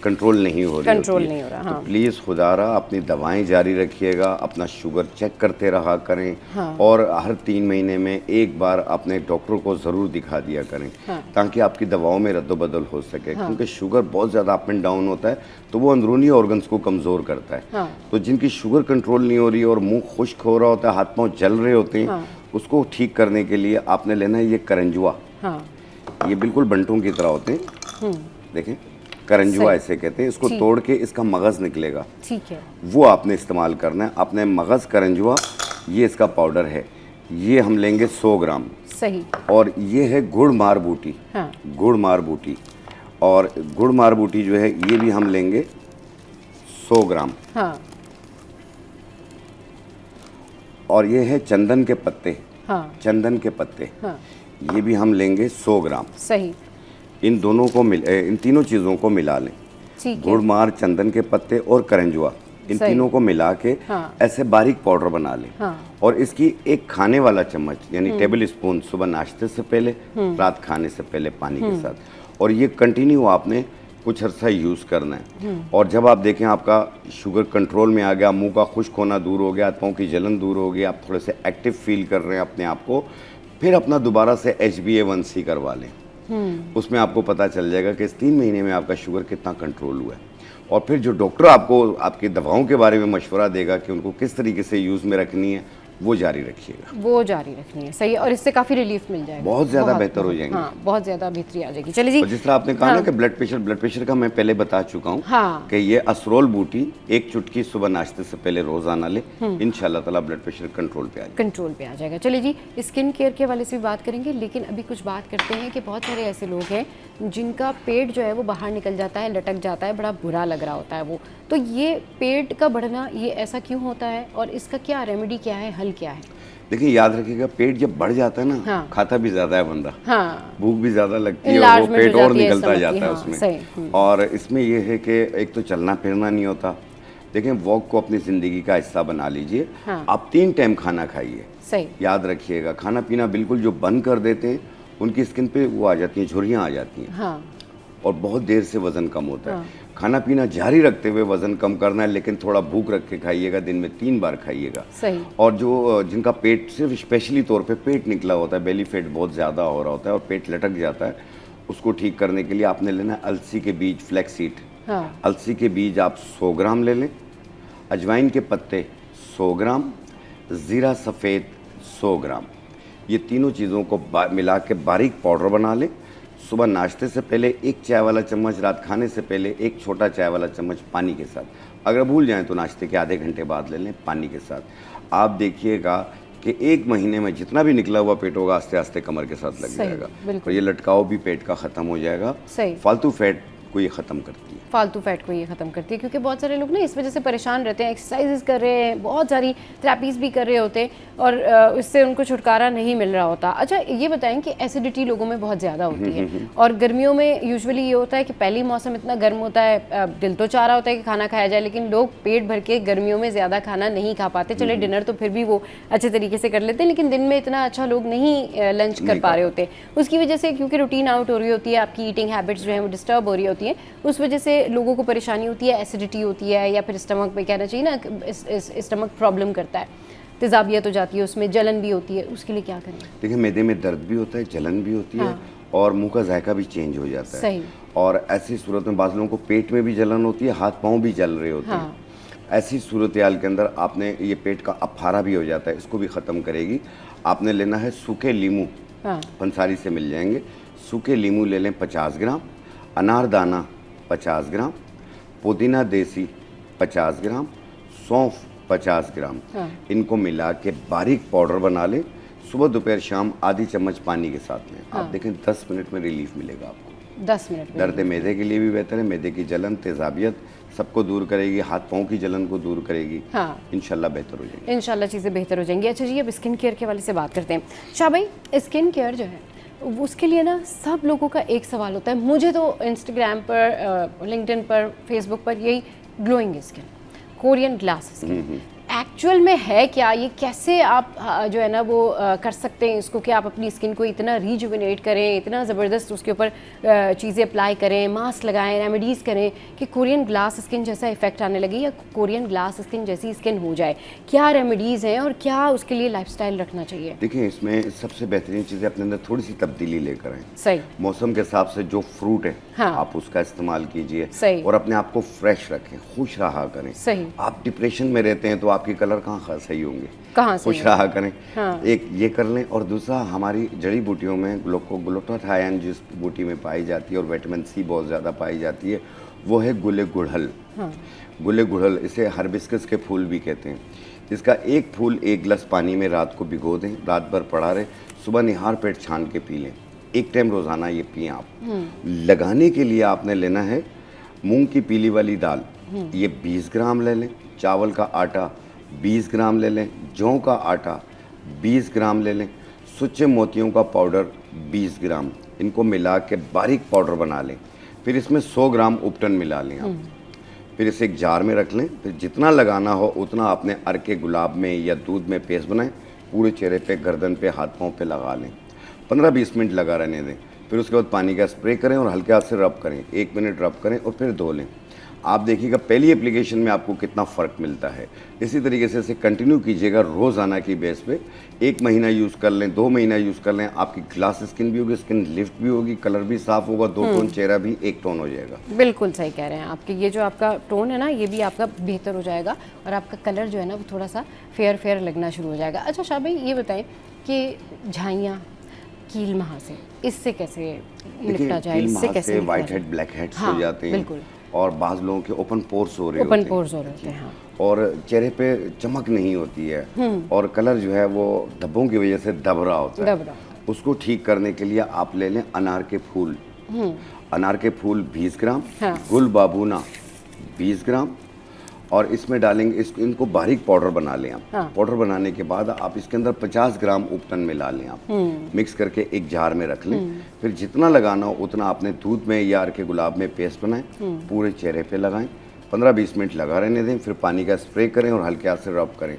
D: कंट्रोल नहीं हो रही होती है। तो प्लीज़ खुदारा अपनी दवाएं जारी रखिएगा, अपना शुगर चेक करते रहा करें और हर 3 महीने में एक बार अपने डॉक्टर को ज़रूर दिखा दिया करें ताकि आपकी दवाओं में रद्दोबदल हो सके, क्योंकि शुगर बहुत ज़्यादा अप एंड डाउन होता है तो वो अंदरूनी ऑर्गन्स को कमज़ोर करता है। तो जिनकी शुगर कंट्रोल नहीं हो रही और मुँह खुश्क हो रहा होता है, हाथ पाँव जल रहे होते हैं, उसको ठीक करने के लिए आपने लेना है ये करंजुआ। ये बिल्कुल बंटों की तरह होते हैं, देखें करंजुआ ऐसे कहते हैं, इसको तोड़ के इसका मगज़ निकलेगा, ठीक है, वो आपने इस्तेमाल करना है। आपने मगज़ करंजुआ, ये इसका पाउडर है, ये हम लेंगे 100 ग्राम। सही। और ये है गुड़ मार बूटी। गुड़ मार बूटी, और गुड़ मार बूटी जो है ये भी हम लेंगे 100 ग्राम। और ये है चंदन के पत्ते। चंदन के पत्ते, ये भी हम लेंगे 100 ग्राम। सही। इन दोनों को इन तीनों चीज़ों को मिला लें, गुड़ मार, चंदन के पत्ते और करंजुआ, इन तीनों को मिला के ऐसे बारीक पाउडर बना लें। और इसकी एक खाने वाला चम्मच यानी टेबल स्पून सुबह नाश्ते से पहले, रात खाने से पहले पानी के साथ, और ये कंटिन्यू आपने कुछ अर्सा यूज़ करना है। और जब आप देखें आपका शुगर कंट्रोल में आ गया, मुंह का खुश्क होना दूर हो गया, पाँव की जलन दूर हो गई, आप थोड़े से एक्टिव फील कर रहे हैं अपने आप को, फिर अपना दोबारा से HbA1c करवा लें। उसमें आपको पता चल जाएगा कि इस 3 महीने में आपका शुगर कितना कंट्रोल हुआ है। और फिर जो डॉक्टर आपको आपकी दवाओं के बारे में मशवरा देगा कि उनको किस तरीके से यूज़ में रखनी है, वो जारी रखिएगा। वो जारी रखनी है, सही। और इससे काफ़ी रिलीफ मिल जाएगा, बहुत ज़्यादा बेहतर हो जाएंगे। बहुत ज़्यादा बेहतरी आ जाएगी। चलिए जी, जिस तरह आपने कहा ना कि ब्लड प्रेशर का मैं पहले बता चुका हूँ कि ये असरोल बूटी 1 चुटकी सुबह नाश्ते से पहले रोज़ाना ले, इंशाल्लाह ताला ब्लड प्रेशर कंट्रोल पे आ जाएगा। चलिए जी, स्किन केयर के हवाले से भी बात करेंगे, लेकिन अभी कुछ बात करते हैं कि बहुत सारे ऐसे लोग हैं जिनका पेट जो है वो बाहर निकल जाता है, लटक जाता है, बड़ा बुरा लग रहा होता है वो। तो ये पेट का बढ़ना, ये ऐसा क्यों होता है और इसका क्या रेमेडी क्या है, हल क्या है? देखिए, याद रखिएगा, पेट जब बढ़ जाता है ना, खाता भी ज्यादा है बंदा, भूख भी ज्यादा लगती है और वो पेट और निकलता जाता है उसमें। और इसमें यह है कि एक तो चलना फिरना नहीं होता। देखें, वॉक को अपनी जिंदगी का हिस्सा बना लीजिए। आप 3 टाइम खाना खाइए। याद रखिएगा, खाना पीना बिल्कुल जो बंद कर देते हैं उनकी स्किन पे वो आ जाती हैं, झुर्रियाँ आ जाती हैं, और बहुत देर से वजन कम होता है। खाना पीना जारी रखते हुए वजन कम करना है, लेकिन थोड़ा भूख रख के खाइएगा, दिन में 3 बार खाइएगा। और जो जिनका पेट सिर्फ स्पेशली तौर पे पेट निकला होता है, बेली फैट बहुत ज़्यादा हो रहा होता है और पेट लटक जाता है, उसको ठीक करने के लिए आपने लेना है अलसी के बीज, फ्लैक्सीड। अलसी के बीज आप 100 ग्राम ले लें, अजवाइन के पत्ते 100 ग्राम, ज़ीरा सफ़ेद 100 ग्राम, ये तीनों चीज़ों को मिला के बारीक पाउडर बना लें। सुबह नाश्ते से पहले 1 चाय वाला चम्मच, रात खाने से पहले 1 छोटा चाय वाला चम्मच पानी के साथ। अगर भूल जाएं तो नाश्ते के आधे घंटे बाद ले लें पानी के साथ। आप देखिएगा कि 1 महीने में जितना भी निकला हुआ पेट होगा आस्ते आस्ते कमर के साथ लग जाएगा, और ये लटकाव भी पेट का ख़त्म हो जाएगा। फालतू फैट को ये ख़त्म करती है, फालतू फैट को ये ख़त्म करती है, क्योंकि बहुत सारे लोग ना इस वजह से परेशान रहते हैं, एक्सरसाइजेस कर रहे हैं, बहुत सारी थेरेपीज़ भी कर रहे होते हैं और इससे उनको छुटकारा नहीं मिल रहा होता। अच्छा, ये बताएं कि एसिडिटी लोगों में बहुत ज़्यादा होती है और गर्मियों में यूजुअली ये होता है कि पहली मौसम इतना गर्म होता है, दिल तो चाह रहा होता है कि खाना खाया जाए, लेकिन लोग पेट भर के गर्मियों में ज़्यादा खाना नहीं खा पाते। चले डिनर तो फिर भी वो अच्छे तरीके से कर लेते हैं, लेकिन दिन में इतना अच्छा लोग नहीं लंच कर पा रहे होते। उसकी वजह से, क्योंकि रूटीन आउट हो रही होती है, आपकी ईटिंग हैबिट्स जो है वो डिस्टर्ब हो रही होती हैं, उस वजह से
A: लोगों को परेशानी होती है, एसिडिटी होती है या फिर स्टमक में कहना चाहिए ना, स्टमक प्रॉब्लम करता है, तेजाबियत हो जाती है, उसमें जलन भी होती है, उसके लिए क्या करें?
D: देखिए मैदे में दर्द भी होता है, जलन भी होती है और मुंह का जायका भी चेंज हो जाता है।
A: सही।
D: और ऐसी सूरत में बाज़ लोगों को पेट में भी जलन होती है, हाथ पाँव भी जल रहे होते हैं। ऐसी सूरत हाल के अंदर आपने ये पेट का अफारा भी हो जाता है, इसको भी ख़त्म करेगी। आपने लेना है सूखे लीमू, पंसारी से मिल जाएंगे। सूखे लीमू ले लें 50 ग्राम, अनारदाना 50 ग्राम, पुदीना देसी 50 ग्राम, सौंफ 50 ग्राम। इनको मिला के बारीक पाउडर बना लें। सुबह दोपहर शाम आधी चम्मच पानी के साथ में आप देखें 10 मिनट में रिलीफ मिलेगा आपको।
A: 10 मिनट में
D: दर्द मैदे के लिए भी बेहतर है, मैदे की जलन, तेजाबियत सबको दूर करेगी, हाथ पाँव की जलन को दूर करेगी। इंशाल्लाह बेहतर हो जाएगी।
A: इंशाल्लाह चीज़ें बेहतर हो जाएंगी। अच्छा जी, अब स्किन केयर के वाले से बात करते हैं। शाह भाई, स्किन केयर जो है उसके लिए ना सब लोगों का एक सवाल होता है, मुझे तो इंस्टाग्राम पर, लिंक्डइन पर, फेसबुक पर यही glowing skin, Korean glass skin, actual में है क्या? ये कैसे आप जो है ना वो कर सकते हैं इसको कि आप अपनी स्किन को इतना रिजुविनेट करें, इतना ज़बरदस्त उसके ऊपर चीज़ें अप्लाई करें, मास्क लगाएं, रेमेडीज़ करें कि कोरियन ग्लास स्किन जैसा इफेक्ट आने लगे या कोरियन ग्लास स्किन जैसी स्किन हो जाए? क्या रेमेडीज़ हैं और क्या उसके लिए लाइफस्टाइल रखना चाहिए?
D: देखिए इसमें सबसे बेहतरीन चीज़ है अपने अंदर थोड़ी सी तब्दीली लेकर आएँ।
A: सही।
D: मौसम के हिसाब से जो फ्रूट है आप उसका इस्तेमाल कीजिए।
A: सही।
D: और अपने आप को फ्रेश रखें, खुश रहा करें।
A: सही।
D: आप डिप्रेशन में रहते हैं तो आपके कलर कहाँ सही होंगे?
A: कहाँ
D: खुश रहा करें। एक ये कर लें। और दूसरा, हमारी जड़ी बूटियों में ग्लूटाथायोन जिस बूटी में पाई जाती है और विटामिन सी बहुत ज़्यादा पाई जाती है, वो है गुले गुड़हल। गुले गुड़हल, इसे हर्बिस्कस के फूल भी कहते हैं। इसका एक फूल 1 गिलास पानी में रात को भिगो दें, रात भर पड़ा रहे, सुबह निहार पेट छान के पी लें। एक टाइम रोज़ाना ये पिएं आप। लगाने के लिए आपने लेना है मूंग की पीली वाली दाल, ये 20 ग्राम ले लें। चावल का आटा 20 ग्राम ले लें। जौ का आटा 20 ग्राम ले लें। सुच्चे मोतियों का पाउडर 20 ग्राम। इनको मिला के बारीक पाउडर बना लें। फिर इसमें 100 ग्राम उपटन मिला लें आप। फिर इसे एक जार में रख लें। फिर जितना लगाना हो उतना आपने अर्के गुलाब में या दूध में पेस्ट बनाएं, पूरे चेहरे पे, गर्दन पे, हाथ पाँव पे लगा लें। 15-20 मिनट लगा रहने दें। फिर उसके बाद पानी का स्प्रे करें और हल्के हाथ से रब करें। 1 मिनट रब करें और फिर धो लें। आप देखिएगा पहली एप्लीकेशन में आपको कितना फ़र्क मिलता है। इसी तरीके से इसे कंटिन्यू कीजिएगा रोज़ाना की बेस पे। 1 महीना यूज़ कर लें, 2 महीना यूज़ कर लें, आपकी ग्लास स्किन भी होगी, स्किन लिफ्ट भी होगी, कलर भी साफ़ होगा, 2 टोन चेहरा भी 1 टोन हो जाएगा।
A: बिल्कुल सही कह रहे हैं आपके, ये जो आपका टोन है ना ये भी आपका बेहतर हो जाएगा और आपका कलर जो है ना वो थोड़ा सा फेयर लगना शुरू हो जाएगा। अच्छा शाह भाई, ये बताएं कि झाइयाँ, कील महासे, इससे कैसे निपटा जाए? इससे कैसे
D: व्हाइट हेड, ब्लैक हेड्स हो जाते हैं।
A: बिल्कुल।
D: और बाज़ लोगों के ओपन पोर्स हो रहे होते हैं। और चेहरे पे चमक नहीं होती है और कलर जो है वो धब्बों की वजह से दब रहा होता है। उसको ठीक करने के लिए आप ले लें अनार के फूल। अनार के फूल 20 ग्राम, गुल बाबूना 20 ग्राम और इसमें डालेंगे इनको बारीक पाउडर बना लें आप। पाउडर बनाने के बाद आप इसके अंदर 50 ग्राम उपटन मिला लें आप। मिक्स करके एक जार में रख लें। फिर जितना लगाना हो उतना आपने दूध में या अर्के गुलाब में पेस्ट बनाएं, पूरे चेहरे पे लगाएं, 15-20 मिनट लगा रहने दें। फिर पानी का स्प्रे करें और हल्के हाथ से रब करें।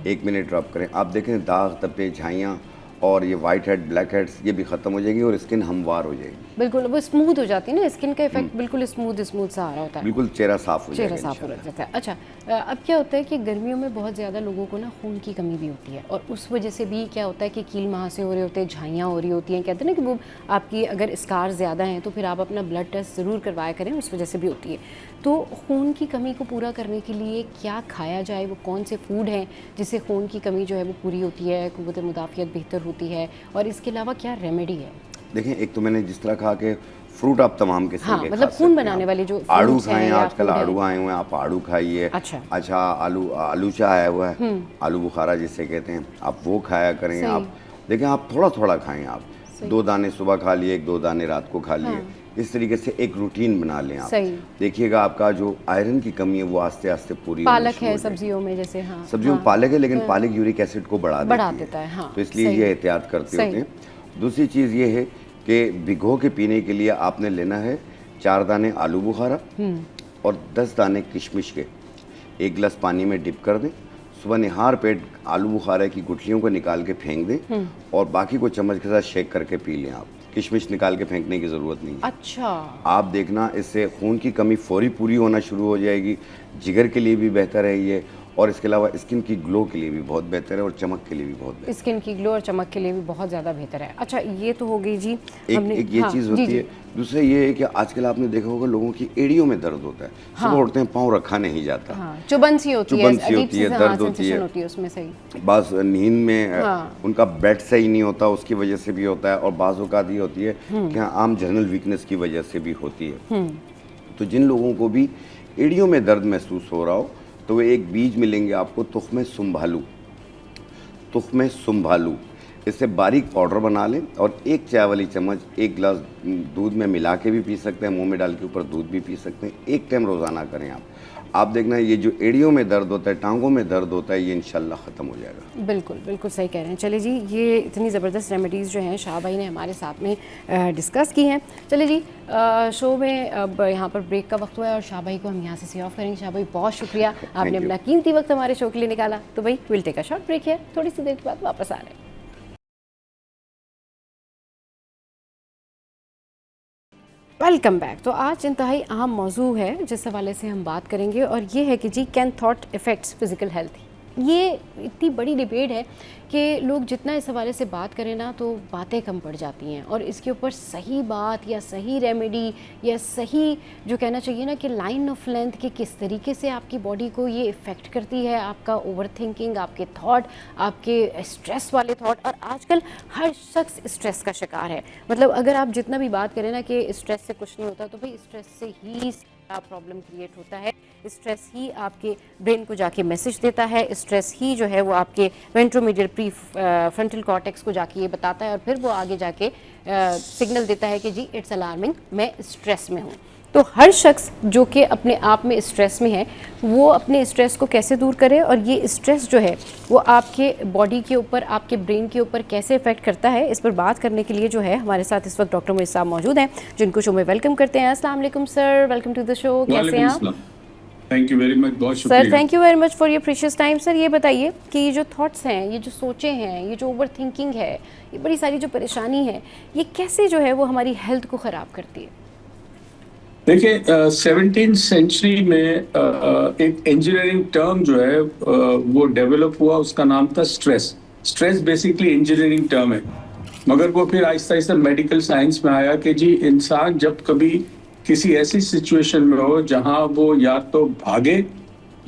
D: 1 मिनट रब करें। आप देखें दाग, धब्बे, झाइयाँ और ये वाइट हेड, ब्लैक हेड्स ये भी ख़त्म हो जाएगी और स्किन हमवार हो जाएगी।
A: बिल्कुल, वो स्मूथ हो जाती है ना, स्किन का इफेक्ट बिल्कुल स्मूथ सा आ रहा होता है।
D: बिल्कुल चेहरा साफ हो जाएगा।
A: चेहरा साफ हो जाता है। अच्छा, अब क्या होता है कि गर्मियों में बहुत ज़्यादा लोगों को ना खून की कमी भी होती है और उस वजह से भी क्या होता है कि कील महासे हो रहे होते हैं, झाइयाँ हो रही होती हैं। कहते हैं ना कि वो आपकी अगर स्कार ज़्यादा हैं तो फिर आप अपना ब्लड टेस्ट ज़रूर करवाया करें, उस वजह से भी होती है। तो खून की कमी को पूरा करने के लिए क्या खाया जाए? वो कौन से फूड हैं जिससे खून की कमी जो है वो पूरी होती है, क़ुव्वत मुदाफ़ियत बेहतर होती है, और इसके अलावा क्या रेमेडी है?
D: देखें, एक तो मैंने जिस तरह कहा कि फ्रूट आप तमाम किस्म के
A: मतलब खून बनाने वाले जो
D: आड़ू खाएं, आजकल आड़ू आए हुए हैं, आप आड़ू खाइए।
A: अच्छा,
D: आलूचा आया हुआ है, आलू बुखारा जिसे कहते हैं, आप वो खाया करें। आप देखें, आप थोड़ा थोड़ा खाएं। आप 2 दाने सुबह खा लिए, 2 दाने रात को खा लिए। इस तरीके से एक रूटीन बना लें आप। देखिएगा आपका जो आयरन की कमी है वो आस्ते आस्ते पूरी।
A: पालक है सब्जियों में, जैसे
D: सब्जियों में पालक है, लेकिन पालक यूरिक एसिड को बढ़ा देता है। तो इसलिए ये एहतियात करते होते हैं। दूसरी चीज़ ये है कि भिगो के पीने के लिए आपने लेना है 4 दाने आलू बुखारा और 10 दाने किशमिश के 1 गिलास पानी में डिप कर दें। सुबह निहार पेट आलू बुखारा की गुठलियों को निकाल के फेंक दें और बाकी को चम्मच के साथ शेक करके पी लें आप। किशमिश निकाल के फेंकने की ज़रूरत नहीं है।
A: अच्छा,
D: आप देखना, इससे खून की कमी फौरी पूरी होना शुरू हो जाएगी। जिगर के लिए भी बेहतर है ये, और इसके अलावा स्किन की ग्लो के लिए भी बहुत बेहतर है, और चमक के लिए भी बहुत बेहतर
A: स्किन की ग्लो और चमक के लिए भी बहुत ज़्यादा बेहतर है। अच्छा, ये तो हो गई जी
D: है।
A: हमने,
D: एक ये
A: हाँ,
D: चीज़
A: जी,
D: होती
A: जी,
D: है। दूसरा ये है कि आजकल आपने देखा होगा लोगों की एड़ियों में दर्द होता है, सुबह उठते हैं पाँव रखा नहीं जाता,
A: हाँ, चुभन सी होती है,
D: चुभन सी
A: अजीब
D: होती है,
A: हाँ,
D: दर्द होती
A: sensation
D: है।
A: होती है उसमें, सही।
D: बाज़ नींद में
A: हाँ।
D: उनका बेड सही नहीं होता, उसकी वजह से भी होता है, और बाज़ औक़ात ये होती है कि आम जनरल वीकनेस की वजह से भी होती है। तो जिन लोगों को भी एड़ियों में दर्द महसूस हो रहा हो, तो वो एक बीज मिलेंगे आपको, तुख्म सुम्भालू। तुख्म सुम्भालू, इससे बारीक पाउडर बना लें और एक चाय वाली चम्मच एक गिलास दूध में मिला के भी पी सकते हैं, मुंह में डाल के ऊपर दूध भी पी सकते हैं। एक टाइम रोज़ाना करें आप देखना ये जो एड़ियों में दर्द होता है, टांगों में दर्द होता है, ये इंशाल्लाह ख़त्म हो जाएगा।
A: बिल्कुल बिल्कुल सही कह रहे हैं। चलिए जी, ये इतनी ज़बरदस्त रेमेडीज़ जो हैं शाह भाई ने हमारे साथ में डिस्कस की हैं। चलिए जी, शो में अब यहाँ पर ब्रेक का वक्त हुआ है और शाह भाई को हम यहाँ से सी ऑफ करेंगे। शाह भाई बहुत शुक्रिया, आपने अपना कीमती वक्त हमारे शो के लिए निकाला। तो भाई will take a short break है, थोड़ी सी देर के बाद वापस आ रहे हैं। Welcome back. तो आज इंतहाई अहम मौजू है जिस हवाले से हम बात करेंगे, और ये है कि जी, can thought affects physical health. ये इतनी बड़ी डिबेट है कि लोग जितना इस हवाले से बात करें ना, तो बातें कम पड़ जाती हैं, और इसके ऊपर सही बात या सही रेमेडी या सही जो कहना चाहिए ना कि लाइन ऑफ लेंथ कि किस तरीके से आपकी बॉडी को ये इफ़ेक्ट करती है, आपका ओवर थिंकिंग, आपके थॉट, आपके स्ट्रेस वाले थॉट। और आजकल हर शख्स स्ट्रेस का शिकार है। मतलब अगर आप जितना भी बात करें ना कि स्ट्रेस से कुछ नहीं होता, तो भाई स्ट्रेस से ही प्रॉब्लम क्रिएट होता है। स्ट्रेस ही आपके ब्रेन को जाके मैसेज देता है, स्ट्रेस ही जो है वो आपके वेंट्रोमीडियल प्री फ्रंटल कॉर्टेक्स को जाके ये बताता है, और फिर वो आगे जाके सिग्नल देता है कि जी इट्स अलार्मिंग, मैं स्ट्रेस में हूँ। तो हर शख्स जो कि अपने आप में स्ट्रेस में है, वो अपने स्ट्रेस को कैसे दूर करे, और ये स्ट्रेस जो है वो आपके बॉडी के ऊपर, आपके ब्रेन के ऊपर कैसे इफेक्ट करता है, इस पर बात करने के लिए जो है हमारे साथ इस वक्त डॉक्टर मोइज साहब मौजूद हैं, जिनको शो में वेलकम करते हैं। अस्सलाम वालेकुम sir, welcome to the show. कैसे हैं आप?
E: थैंक यू वेरी मच, बहुत शुक्रिया
A: सर। Thank you very much for your precious time. Sir, ये बताइए कि ये जो थॉट्स हैं, ये जो सोचें हैं, ये जो ओवर थिंकिंग है, ये बड़ी सारी जो परेशानी है, ये कैसे जो है वो हमारी हेल्थ को ख़राब करती है?
E: देखिए, 17th सेंचुरी में एक इंजीनियरिंग टर्म जो है वो डेवलप हुआ, उसका नाम था stress. Stress basically engineering term है, मगर वो फिर आहिस्ता आहिस्ता मेडिकल साइंस में आया कि जी इंसान जब कभी किसी ऐसी सिचुएशन में हो जहां वो या तो भागे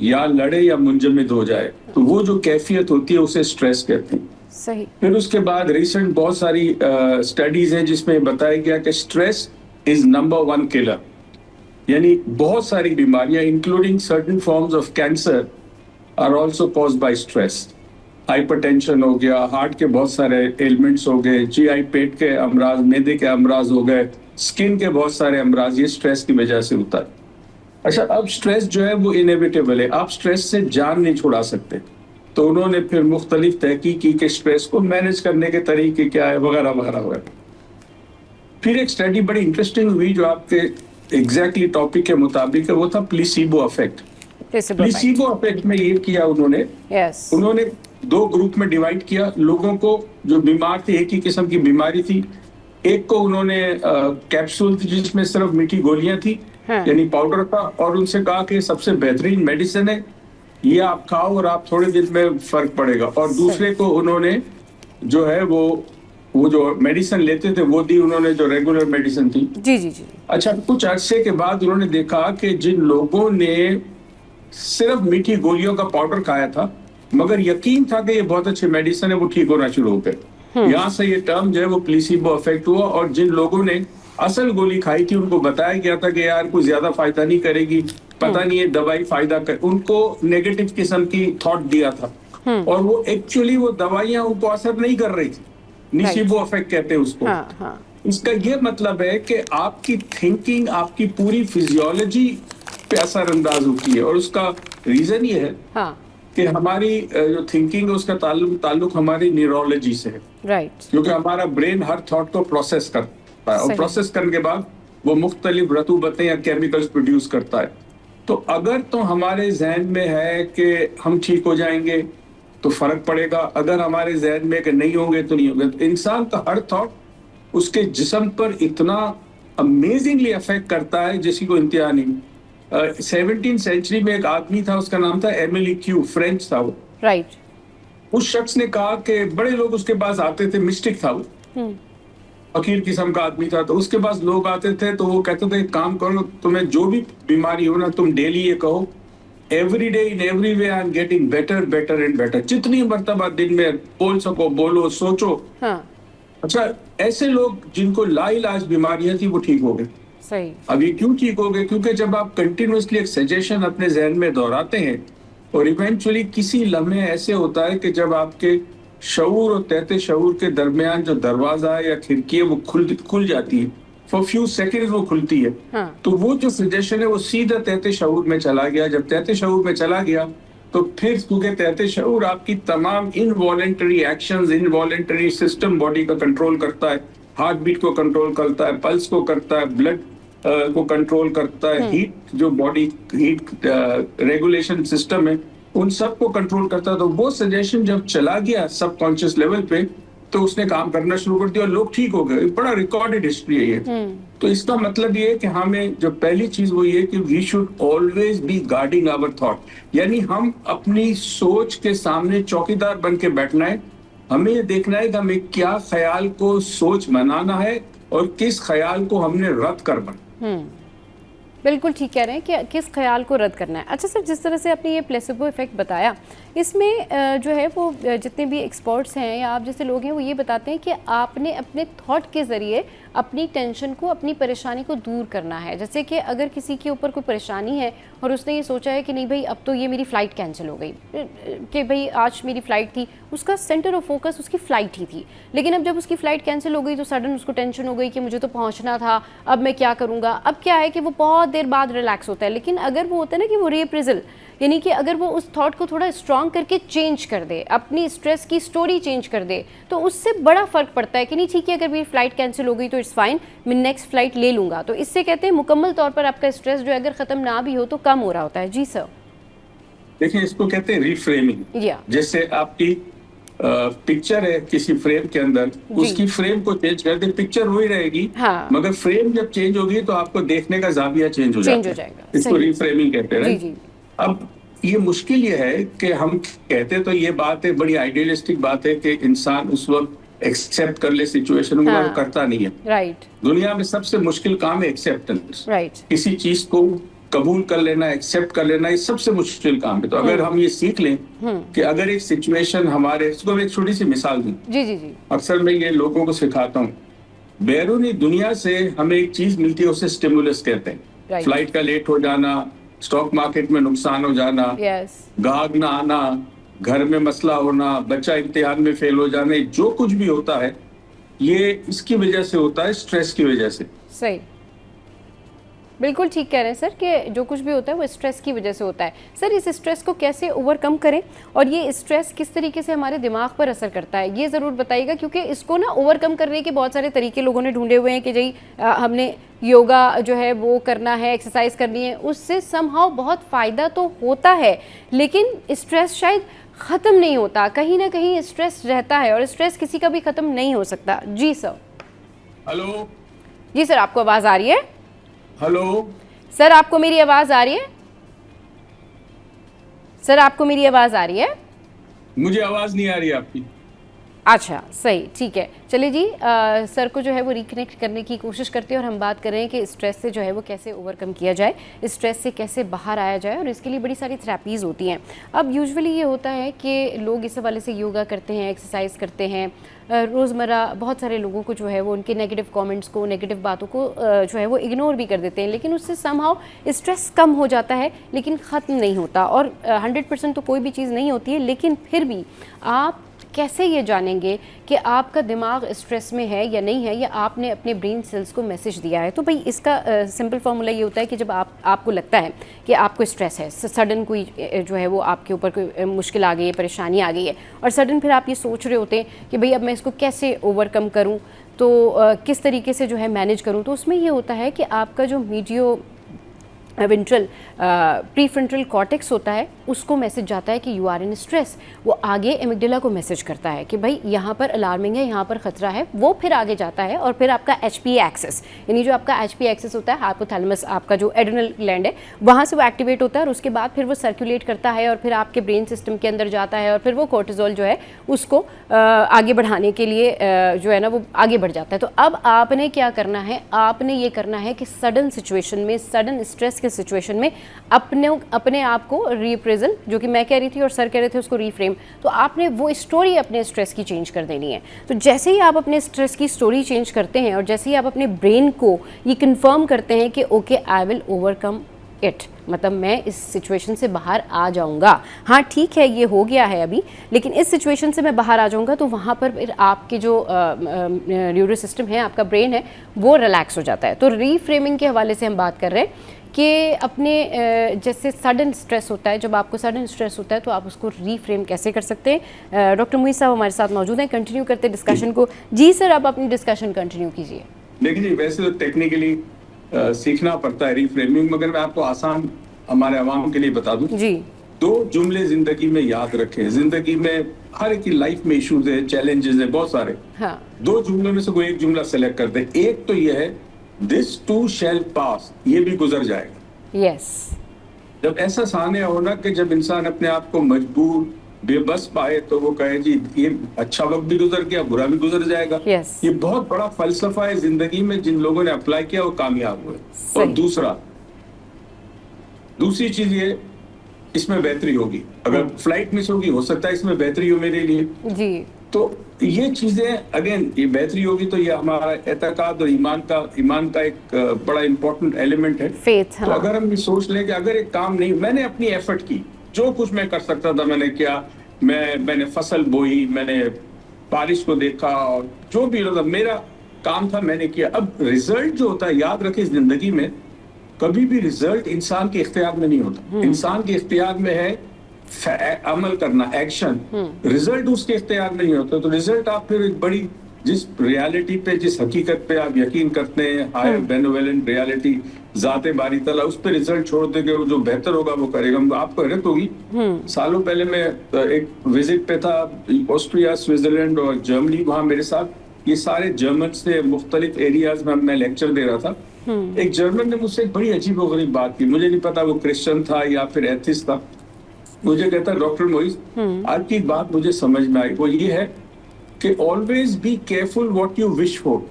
E: या लड़े या मुंजमद हो जाए, तो वो जो कैफियत होती है उसे स्ट्रेस कहते हैं।
A: सही।
E: फिर उसके बाद रिसेंट बहुत सारी स्टडीज हैं जिसमें बताया गया कि स्ट्रेस इज नंबर 1 किलर। यानी बहुत सारी बीमारियां including certain forms of cancer are also caused by stress. Hypertension हो गया, हार्ट के बहुत सारे एलिमेंट्स हो गए, जीआई पेट के अमराज, मैदे के अमराज हो गए, स्किन के बहुत सारे अमराज, ये स्ट्रेस की वजह से होता है। अच्छा, अब स्ट्रेस जो है वो इनएविटेबल है, आप स्ट्रेस से जान नहीं छुड़ा सकते। तो उन्होंने फिर मुख्तलिफ तहकीक की कि स्ट्रेस को मैनेज करने के तरीके क्या है, वगैरह वगैरह वगैरह। फिर एक स्टडी बड़ी इंटरेस्टिंग हुई जो आपके एग्जैक्टली टॉपिक के मुताबिक है, वो था प्लेसिबो अफेक्ट। प्लेसिबो अफेक्ट में ये किया उन्होंने 2 ग्रुप में डिवाइड किया लोगों को जो बीमार थे, एक ही किस्म की बीमारी थी। एक को उन्होंने कैप्सूल थी जिसमें सिर्फ मीठी गोलियां थी, यानी पाउडर था, और उनसे कहा कि सबसे बेहतरीन मेडिसिन है, ये आप खाओ और आप थोड़े दिन में फर्क पड़ेगा। और दूसरे को उन्होंने जो है वो जो मेडिसिन लेते थे वो दी उन्होंने, जो रेगुलर मेडिसिन थी।
A: जी जी जी।
E: अच्छा, कुछ अरसे के बाद उन्होंने देखा कि जिन लोगों ने सिर्फ मीठी गोलियों का पाउडर खाया था मगर यकीन था कि ये बहुत अच्छी मेडिसिन है, वो ठीक होना शुरू हो गए। यहाँ से ये टर्म जो है वो प्लेसिबो इफेक्ट हुआ। और जिन लोगों ने असल गोली खाई थी उनको बताया गया था कि यार कोई ज्यादा फायदा नहीं करेगी, पता नहीं है दवाई फायदा कर, उनको नेगेटिव किस्म की थॉट दिया था, और वो एक्चुअली वो दवाइयां उनको असर नहीं कर रही थी। निसीबो इफेक्ट कहते हैं उसको। इसका ये मतलब है कि आपकी थिंकिंग, आपकी पूरी फिजियोलॉजी पे असर अंदाज होती है, और उसका रीजन ये है कि हमारी जो थिंकिंग है उसका ताल्लुक हमारी न्यूरोलॉजी से है।
A: राइट।
E: क्योंकि हमारा ब्रेन हर थॉट को प्रोसेस करता है, और प्रोसेस करने के बाद वो मुख्तलिफ रतूबतें या केमिकल्स प्रोड्यूस करता है। तो अगर तो हमारे जहन में है कि हम ठीक हो जाएंगे तो फर्क पड़ेगा, अगर हमारे जहन में कि नहीं होंगे तो नहीं होंगे। तो इंसान का हर थॉट उसके जिस्म पर इतना अमेजिंगली अफेक्ट करता है जिसकी कोई इंतहा नहीं। 17th सेंचुरी में एक आदमी था, उसका नाम था एमिली क्यू, फ्रेंच था वो।
A: राइट।
E: उस शख्स ने कहा कि बड़े लोग उसके पास आते थे, मिस्टिक था वो, फकीर किस्म का आदमी था, तो उसके पास लोग आते थे तो वो कहते थे एक काम करो, तुम्हें जो भी बीमारी हो ना, तुम डेली ये कहो every day in every way I am getting better better and better. जितनी मर्तबा दिन में बोल सको बोलो, सोचो।
A: हाँ।
E: अच्छा, ऐसे लोग जिनको लाइलाज बीमारियां थी वो ठीक हो गए।
A: सही।
E: अब ये क्यों ठीक हो गए? क्योंकि जब आप कंटिन्यूअसली एक सजेशन अपने जहन में दोहराते हैं और इवेंचुअली किसी लम्हे ऐसे होता है कि जब आपके शऊर और तहते शऊर के दरमियान जो दरवाजा है या खिड़की है वो खुल जाती है, फॉर फ्यू सेकेंड वो खुलती है।
A: हाँ।
E: तो वो जो सजेशन है वो सीधा तहते शऊर में चला गया। जब तहते शऊर में चला गया तो फिर क्योंकि तहते शऊर आपकी तमाम involuntary actions, involuntary system body का कंट्रोल करता है, हार्ट बीट को कंट्रोल करता है, पल्स को करता है, ब्लड को कंट्रोल करता है, हीट जो बॉडी हीट रेगुलेशन सिस्टम है उन सब को कंट्रोल करता है। तो वो सजेशन जब चला गया सबकॉन्शियस लेवल पे तो उसने काम करना शुरू कर दिया और लोग ठीक हो गए। बड़ा रिकॉर्डेड हिस्ट्री है ये। तो इसका मतलब ये है कि हमें जो पहली चीज वो ये कि we should always be guarding our thought, यानी हम अपनी सोच के सामने चौकीदार बन के बैठना है। हमें ये देखना है कि हमें क्या ख्याल को सोच बनाना है और किस ख्याल को हमने रद्द करना।
A: बिल्कुल ठीक कह रहे हैं कि किस ख्याल को रद्द करना है। अच्छा सर, जिस तरह से आपने ये प्लेसिबो इफेक्ट बताया, इसमें जो है वो जितने भी एक्सपर्ट्स हैं या आप जैसे लोग हैं वो ये बताते हैं कि आपने अपने थॉट के ज़रिए अपनी टेंशन को, अपनी परेशानी को दूर करना है। जैसे कि अगर किसी के ऊपर कोई परेशानी है और उसने ये सोचा है कि नहीं भाई अब तो ये मेरी फ़्लाइट कैंसिल हो गई, कि भाई आज मेरी फ़्लाइट थी, उसका सेंटर ऑफ फोकस उसकी फ़्लाइट ही थी, लेकिन अब जब उसकी फ़्लाइट कैंसिल हो गई तो सडन उसको टेंशन हो गई कि मुझे तो पहुँचना था, अब मैं क्या करूँगा। अब क्या है कि वो बहुत देर बाद रिलैक्स होता है, लेकिन अगर वो होता है ना कि वो रीअप्रेजल, यानी कि अगर वो उस थॉट को थोड़ा स्ट्रॉन्ग करके चेंज कर दे, अपनी स्ट्रेस की स्टोरी चेंज कर दे, तो उससे बड़ा फ़र्क पड़ता है कि नहीं ठीक है अगर मेरी फ़्लाइट कैंसिल हो गई तो इट्स फाइन, मैं नेक्स्ट फ़्लाइट ले लूँगा। तो इससे कहते हैं मुकम्मल तौर पर आपका स्ट्रेस जो है अगर ख़त्म ना भी हो तो कम हो रहा होता है। जी सर।
E: देखिए, इसको कहते हैं रिफ्रेमिंग। जैसे आपकी पिक्चर है किसी फ्रेम के अंदर, उसकी फ्रेम को चेंज कर दे, पिक्चर वही रहेगी।
A: हाँ।
E: मगर फ्रेम जब चेंज होगी तो आपको देखने का जाविया चेंज हो जाएगा। इसको रिफ्रेमिंग कहते हैं। अब ये मुश्किल ये है कि हम कहते तो ये बात है, बड़ी आइडियलिस्टिक बात है कि इंसान उस वक्त एक्सेप्ट कर ले सिचुएशन, मगर वो करता नहीं है।
A: राइट।
E: दुनिया में सबसे मुश्किल काम है एक्सेप्टेंस।
A: राइट।
E: किसी चीज को कबूल कर लेना, एक्सेप्ट कर लेना, ये सबसे मुश्किल काम है। तो अगर हम ये सीख लें कि अगर एक सिचुएशन हमारे, इसको मैं एक छोटी सी मिसाल दूं।
A: जी।
E: अक्सर मैं ये लोगों को सिखाता हूँ, बैरूनी दुनिया से हमें एक चीज मिलती है, उसे स्टिमुलस कहते हैं। फ्लाइट का लेट हो जाना, स्टॉक मार्केट में नुकसान हो जाना, गाहक ना आना, घर में मसला होना, बच्चा इम्तिहान में फेल हो जाना, जो कुछ भी होता है ये इसकी वजह से होता है, स्ट्रेस की वजह से।
A: सही, बिल्कुल ठीक कह रहे हैं सर कि जो कुछ भी होता है वो स्ट्रेस की वजह से होता है। सर, इस स्ट्रेस को कैसे ओवरकम करें और ये स्ट्रेस किस तरीके से हमारे दिमाग पर असर करता है, ये ज़रूर बताइएगा, क्योंकि इसको ना ओवरकम करने के बहुत सारे तरीके लोगों ने ढूंढे हुए हैं कि जी हमने योगा जो है वो करना है, एक्सरसाइज करनी है, उससे समहाउ बहुत फ़ायदा तो होता है, लेकिन स्ट्रेस शायद ख़त्म नहीं होता, कहीं ना कहीं स्ट्रेस रहता है और स्ट्रेस किसी का भी ख़त्म नहीं हो सकता। जी सर।
E: हेलो।
A: जी सर, आपको आवाज़ आ रही है?
E: हेलो
A: सर, आपको मेरी आवाज़ आ रही है? सर, आपको मेरी आवाज़ आ रही है?
E: मुझे आवाज़ नहीं आ रही आपकी।
A: अच्छा, सही, ठीक है। चलिए जी, सर को जो है वो रिकनेक्ट करने की कोशिश करते हैं और हम बात कर रहे हैं कि स्ट्रेस से जो है वो कैसे ओवरकम किया जाए, स्ट्रेस से कैसे बाहर आया जाए, और इसके लिए बड़ी सारी थेरेपीज़ होती हैं। अब यूजुअली ये होता है कि लोग इस हवाले से योगा करते हैं, एक्सरसाइज करते हैं, रोज़मर्रा बहुत सारे लोगों को जो है वो उनके नेगेटिव कमेंट्स को, नेगेटिव बातों को जो है वो इग्नोर भी कर देते हैं, लेकिन उससे समहाउ स्ट्रेस कम हो जाता है, लेकिन ख़त्म नहीं होता। और 100% तो कोई भी चीज़ नहीं होती है, लेकिन फिर भी आप कैसे ये जानेंगे कि आपका दिमाग स्ट्रेस में है या नहीं है, या आपने अपने ब्रेन सेल्स को मैसेज दिया है? तो भाई इसका सिंपल फार्मूला ये होता है कि जब आपको लगता है कि आपको स्ट्रेस है, सडन कोई जो है वो आपके ऊपर कोई मुश्किल आ गई है, परेशानी आ गई है, और सडन फिर आप ये सोच रहे होते हैं कि भाई अब मैं इसको कैसे ओवरकम करूँ, तो किस तरीके से जो है मैनेज करूँ, तो उसमें ये होता है कि आपका जो वेंट्रल प्रीफ्रंटल कॉर्टेक्स होता है, उसको मैसेज जाता है कि यू आर इन स्ट्रेस। वो आगे एमिगडाला को मैसेज करता है कि भाई यहाँ पर अलार्मिंग है, यहाँ पर ख़तरा है। वो फिर आगे जाता है और फिर आपका HP एक्सेस, यानी जो आपका HP एक्सेस होता है, हाइपोथैलेमस, आपका जो एड्रिनल ग्लैंड है, वहाँ से वो एक्टिवेट होता है और उसके बाद फिर वो सर्कुलेट करता है और फिर आपके ब्रेन सिस्टम के अंदर जाता है और फिर वो कोर्टिजोल जो है उसको आगे बढ़ाने के लिए जो है ना वो आगे बढ़ जाता है। तो अब आपने क्या करना है, आपने ये करना है कि सडन सिचुएशन में, सडन स्ट्रेस के सिचुएशन में अपने आप को रीप्रेजेंट, जो कि मैं कह रही थी और सर कह रहे थे उसको रीफ्रेम, तो आपने वो स्टोरी अपने स्ट्रेस की चेंज कर देनी है। तो जैसे ही आप अपने स्ट्रेस की स्टोरी चेंज करते हैं और जैसे ही आप अपने ब्रेन को ये कंफर्म करते हैं कि okay I will overcome it, मतलब मैं इस सिचुएशन से बाहर आ जाऊंगा, हाँ ठीक है ये हो गया है अभी, लेकिन इस सिचुएशन से मैं बाहर आ जाऊंगा, तो वहाँ पर फिर आपके जो न्यूरो सिस्टम है, आपका ब्रेन है, वो रिलैक्स हो जाता है। तो रीफ्रेमिंग के हवाले से हम बात कर रहे हैं कि अपने जैसे सडन स्ट्रेस होता है, जब आपको सडन स्ट्रेस होता है तो आप उसको रीफ्रेम कैसे कर सकते हैं। डॉक्टर मुईज़ साहब हमारे साथ मौजूद हैं, कंटिन्यू करते हैं डिस्कशन को। जी सर, आप अपनी डिस्कशन कंटिन्यू कीजिए।
E: देखिए, वैसे तो टेक्निकली सीखना पड़ता है रीफ्रेमिंग, मगर मैं आपको आसान हमारे आवाम के लिए बता दूं।
A: जी,
E: 2 जुमले जिंदगी में याद रखें। जिंदगी में हर एक की लाइफ में इश्यूज है, चैलेंजेस है बहुत सारे।
A: हाँ,
E: 2 जुमलों में से कोई एक जुमला सेलेक्ट कर दे। एक तो ये है, दिस टू शैल पास, ये भी गुजर जाएगा।
A: यस,
E: जब ऐसा सामने होना कि जब इंसान अपने आप को मजबूर, बेबस पाए, तो वो कहे जी ये अच्छा वक्त भी गुजर गया, बुरा भी गुजर जाएगा।
A: यस,
E: ये बहुत बड़ा फलसफा है जिंदगी में, जिन लोगों ने अप्लाई किया वो कामयाब हुए। और दूसरी चीज ये, इसमें बेहतरी होगी। अगर फ्लाइट मिस होगी, हो सकता है इसमें बेहतरी हो मेरे लिए।
A: जी,
E: तो ये चीजें अगेन, ये बेहतरी होगी तो ये हमारा एतकाद और ईमान का एक बड़ा इंपॉर्टेंट एलिमेंट है,
A: फेथ।
E: तो अगर हम ये सोच लें कि अगर एक काम नहीं, मैंने अपनी एफर्ट की, जो कुछ मैं कर सकता था मैंने किया, मैंने फसल बोई, मैंने बारिश को देखा, और जो भी मतलब मेरा काम था मैंने किया। अब रिजल्ट जो होता है, याद रखें जिंदगी में कभी भी रिजल्ट इंसान के इख्तियार में नहीं होता। इंसान के इख्तियार में है अमल करना, एक्शन। रिजल्ट उसके इख्तियार में नहीं होता। तो रिजल्ट आप फिर एक बड़ी, जिस रियलिटी पे, जिस हकीकत पे आप यकीन करते हैं, हायर बेनेवोलेंट रियलिटी, जाते बारी तला, उस पे रिजल्ट छोड़ देंगे, वो जो बेहतर होगा वो करेगा। आपको हैरत होगी, सालों पहले मैं एक विजिट पे था, ऑस्ट्रिया, स्विट्जरलैंड और जर्मनी। वहां मेरे साथ ये सारे जर्मन से मुख्तलिफ एरियाज में मैं लेक्चर दे रहा था। एक जर्मन ने मुझसे एक बड़ी अजीब व गरीब बात की, मुझे नहीं पता वो क्रिश्चियन था या फिर एथिस्ट था। मुझे कहता, डॉक्टर मोइज, आज की बात मुझे समझ में आई, वो ये है कि always be careful what you wish for.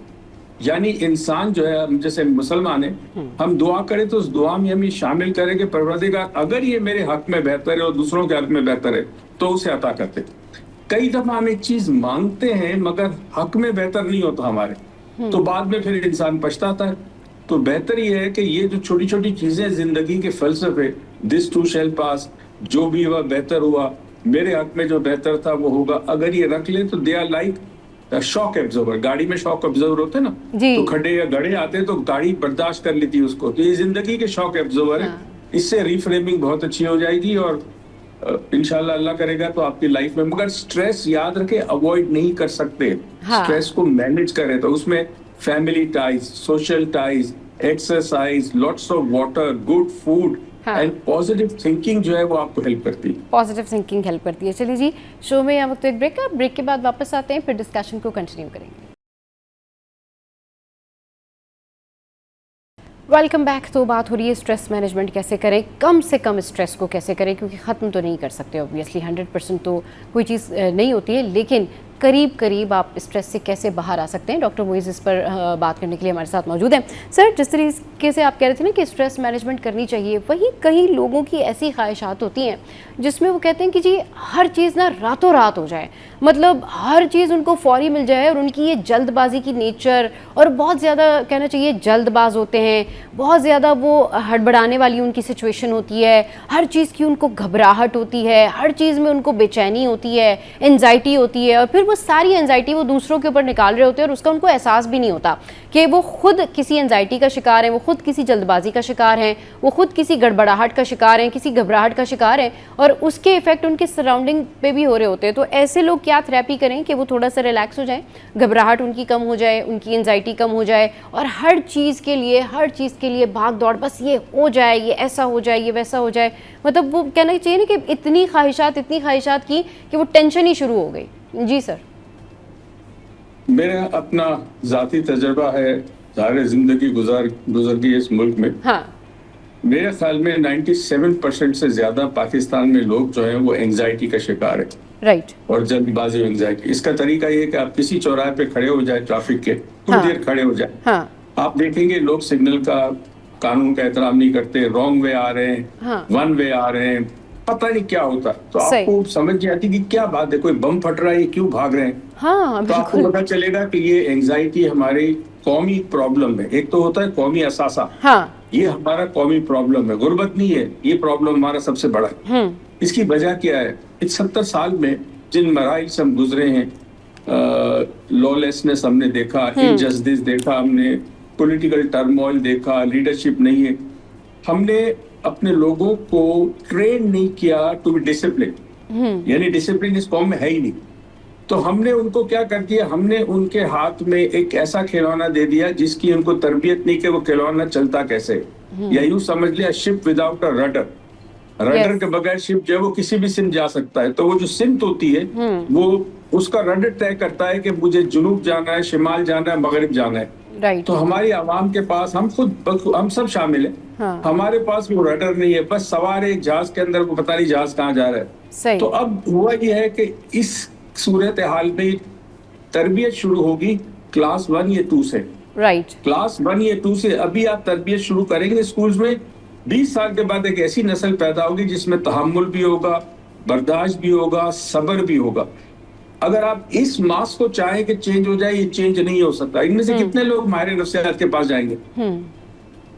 E: यानी इंसान जो है, हम जैसे मुसलमान है, हम दुआ करें तो उस दुआ में हम ये शामिल करें कि परवरदिगार अगर ये मेरे हक में बेहतर है और दूसरों के हक में बेहतर है तो उसे अता करते। कई दफा हम एक चीज मांगते हैं मगर हक में बेहतर नहीं होता हमारे, तो बाद में फिर इंसान पछताता है। तो बेहतर ये है कि ये जो छोटी छोटी चीजें जिंदगी के फलसफे, दिस टू शैल पास, जो भी हुआ बेहतर हुआ, मेरे हक में जो बेहतर था वो होगा, अगर ये रख ले तो they are like shock absorber. गाड़ी में शॉक एब्जॉर्बर होते हैं ना, तो खड्डे या गड्ढे आते हैं तो गाड़ी बर्दाश्त कर लेती है उसको, तो ये जिंदगी के शॉक एब्जॉर्बर है। इससे रीफ्रेमिंग बहुत अच्छी हो जाएगी और इंशाल्लाह अल्लाह करेगा तो आपकी लाइफ में। मगर स्ट्रेस याद रखे, अवॉइड नहीं कर सकते। स्ट्रेस को मैनेज करें तो उसमें family ties, social ties, exercise, lots of water, good food and positive thinking जो है वो आपको हेल्प करती है।
A: पॉजिटिव थिंकिंग हेल्प करती है। चलिए जी, शो में यहाँ वक्त एक ब्रेक है, ब्रेक के बाद वापस आते हैं, फिर डिस्कशन को कंटिन्यू करेंगे। Welcome back. तो बात हो रही है स्ट्रेस मैनेजमेंट कैसे करें, कम से कम स्ट्रेस को कैसे करें, क्योंकि ख़त्म तो नहीं कर सकते ऑब्वियसली, 100% तो कोई चीज़ नहीं होती है, लेकिन करीब करीब आप स्ट्रेस से कैसे बाहर आ सकते हैं। डॉक्टर मोइज़ इस पर बात करने के लिए हमारे साथ मौजूद हैं। सर, जिस तरीके से आप कह रहे थे ना कि स्ट्रेस मैनेजमेंट करनी चाहिए, वहीं कई लोगों की ऐसी ख्वाहिशात होती हैं जिसमें वो कहते हैं कि जी हर चीज़ ना रातों रात हो जाए, मतलब हर चीज़ उनको फौरी मिल जाए, और उनकी ये जल्दबाजी की नेचर, और बहुत ज़्यादा कहना चाहिए जल्दबाज होते हैं, बहुत ज़्यादा वो हड़बड़ाने वाली उनकी सिचुएशन होती है, हर चीज़ की उनको घबराहट होती है, हर चीज़ में उनको बेचैनी होती है, एंजाइटी होती है, और फिर वो वो सारी एंजाइटी वो दूसरों के ऊपर निकाल रहे होते हैं और उसका उनको एहसास भी नहीं होता कि वो खुद किसी एंजाइटी का शिकार हैं, वो खुद किसी जल्दबाजी का शिकार हैं, वो खुद किसी गड़बड़ाहट का शिकार हैं, किसी घबराहट का शिकार हैं और उसके इफेक्ट उनके सराउंडिंग पे भी हो रहे होते हैं। तो ऐसे लोग क्या थेरेपी करें कि वो थोड़ा सा रिलैक्स हो जाए, घबराहट उनकी कम हो जाए, उनकी एंजाइटी कम हो जाए और हर चीज़ के लिए भाग दौड़, बस ये हो जाए, ये ऐसा हो जाए, ये वैसा हो जाए। मतलब वो कहना चाहिए ना कि इतनी ख्वाहिशात की कि वो टेंशन ही शुरू हो गई। जी सर।
E: मेरा अपना जाती तजर्बा है, सारे जिंदगी गुजर गई इस मुल्क में।
A: हाँ।
E: मेरे ख्याल में 97% से ज्यादा पाकिस्तान में लोग जो हैं वो एंजाइटी का शिकार है।
A: राइट।
E: और जल्दबाजी एंजाइटी, इसका तरीका ये है कि आप किसी चौराहे पे खड़े हो जाए, ट्रैफिक के कुछ
A: हाँ।
E: देर खड़े हो जाए,
A: हाँ।
E: आप देखेंगे लोग सिग्नल का, कानून का एहतराम नहीं करते, रॉन्ग वे आ रहे हैं,
A: हाँ।
E: वन वे आ रहे हैं, पता नहीं क्या होता। तो
A: सही।
E: आपको समझ नहीं आती कि क्या बात है, कोई बम फट रहा है, ये क्यों भाग रहे हैं।
A: हाँ,
E: तो आपको
A: बिल्कुल।
E: पता चलेगा कि ये एंजाइटी हमारी कौमी प्रॉब्लम है। एक तो होता है कौमी असासा,
A: हाँ।
E: ये हमारा कौमी प्रॉब्लम है, गुर्बत नहीं है, ये प्रॉब्लम हमारा सबसे बड़ा है। इसकी वजह क्या है? इस 70 साल में जिन मराइल से हम गुजरे हैं, लॉलेसनेस हमने देखा, इनजस्टिस देखा, हमने पॉलिटिकल टर्मोइल देखा, लीडरशिप नहीं है, हमने अपने लोगों को ट्रेन नहीं किया टू बी डिसिप्लिन। यानी डिसिप्लिन इस कौम में है ही नहीं। तो हमने उनको क्या कर दिया, हमने उनके हाथ में एक ऐसा खिलौना दे दिया जिसकी उनको तरबियत नहीं कि वो खिलौना चलता कैसे। या यूं समझ लिया, ship without a rudder, rudder के बगैर शिप जो है वो किसी भी सिमत जा सकता है। तो वो जो सिमत होती है वो उसका रडर तय करता है कि मुझे जुनूब जाना है, शिमाल जाना है, मगरिब जाना है।
A: राइट।
E: तो हमारी आवाम के पास, हम सब शामिल हैं,
A: हाँ।
E: हमारे पास वो रडर नहीं है, बस सवार एक जहाज के अंदर को पता नहीं जहाज कहाँ जा रहा है।
A: सही।
E: तो अब हुआ ये है कि इस सूरत हाल में तरबियत शुरू होगी क्लास 1 या 2 से।
A: राइट।
E: क्लास 1 या 2 से अभी आप तरबियत शुरू करेंगे स्कूल्स में, 20 साल के बाद एक ऐसी नस्ल पैदा होगी जिसमें तहम्मुल भी होगा, बर्दाश्त भी होगा, सब्र भी होगा। अगर आप इस मास को चाहें कि चेंज हो जाए, ये चेंज नहीं हो सकता। इनमें से कितने लोग माहिर नफ्सियात के पास जाएंगे?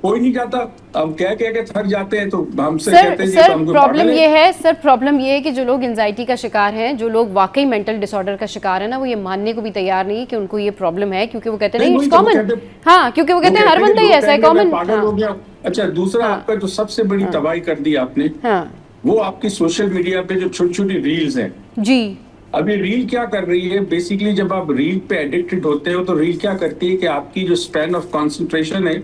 E: कोई नहीं जाता। अब कह के थक जाते हैं तो हमसे कहते हैं
A: सर प्रॉब्लम ये है कि जो लोग एंजाइटी का शिकार हैं, जो लोग वाकई मेंटल डिसऑर्डर का शिकार है ना, वो ये मानने को भी तैयार नहीं है कि उनको ये प्रॉब्लम है, क्योंकि वो कहते हैं नहीं, इट्स कॉमन। हाँ, क्योंकि वो कहते हैं हर बंदा ही ऐसा है, कॉमन।
E: पागल हो गया। अच्छा, दूसरा आपका जो सबसे बड़ी तबाही कर दी आपने, वो आपकी सोशल मीडिया पे जो छोटी छोटी रील्स हैं।
A: जी। अब
E: ये रील क्या कर रही है? बेसिकली जब आप रील पे एडिक्टेड होते हो तो रील क्या करती है कि आपकी जो स्पैन ऑफ कंसंट्रेशन है,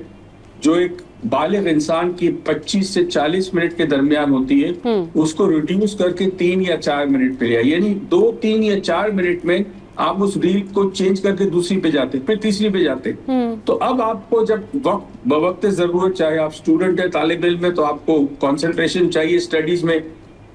E: जो एक बालिग इंसान की 25 से 40 मिनट के दरमियान होती है, उसको रिड्यूस करके 3 या 4 मिनट पे लिया। यानी 2, 3 या 4 मिनट में आप उस रील को चेंज करके दूसरी पे जाते, फिर तीसरी पे जाते। तो अब आपको जब वक्त बवक्त जरूरत, चाहे आप स्टूडेंट है, तालिब इल्म है, तो आपको कंसंट्रेशन चाहिए स्टडीज में,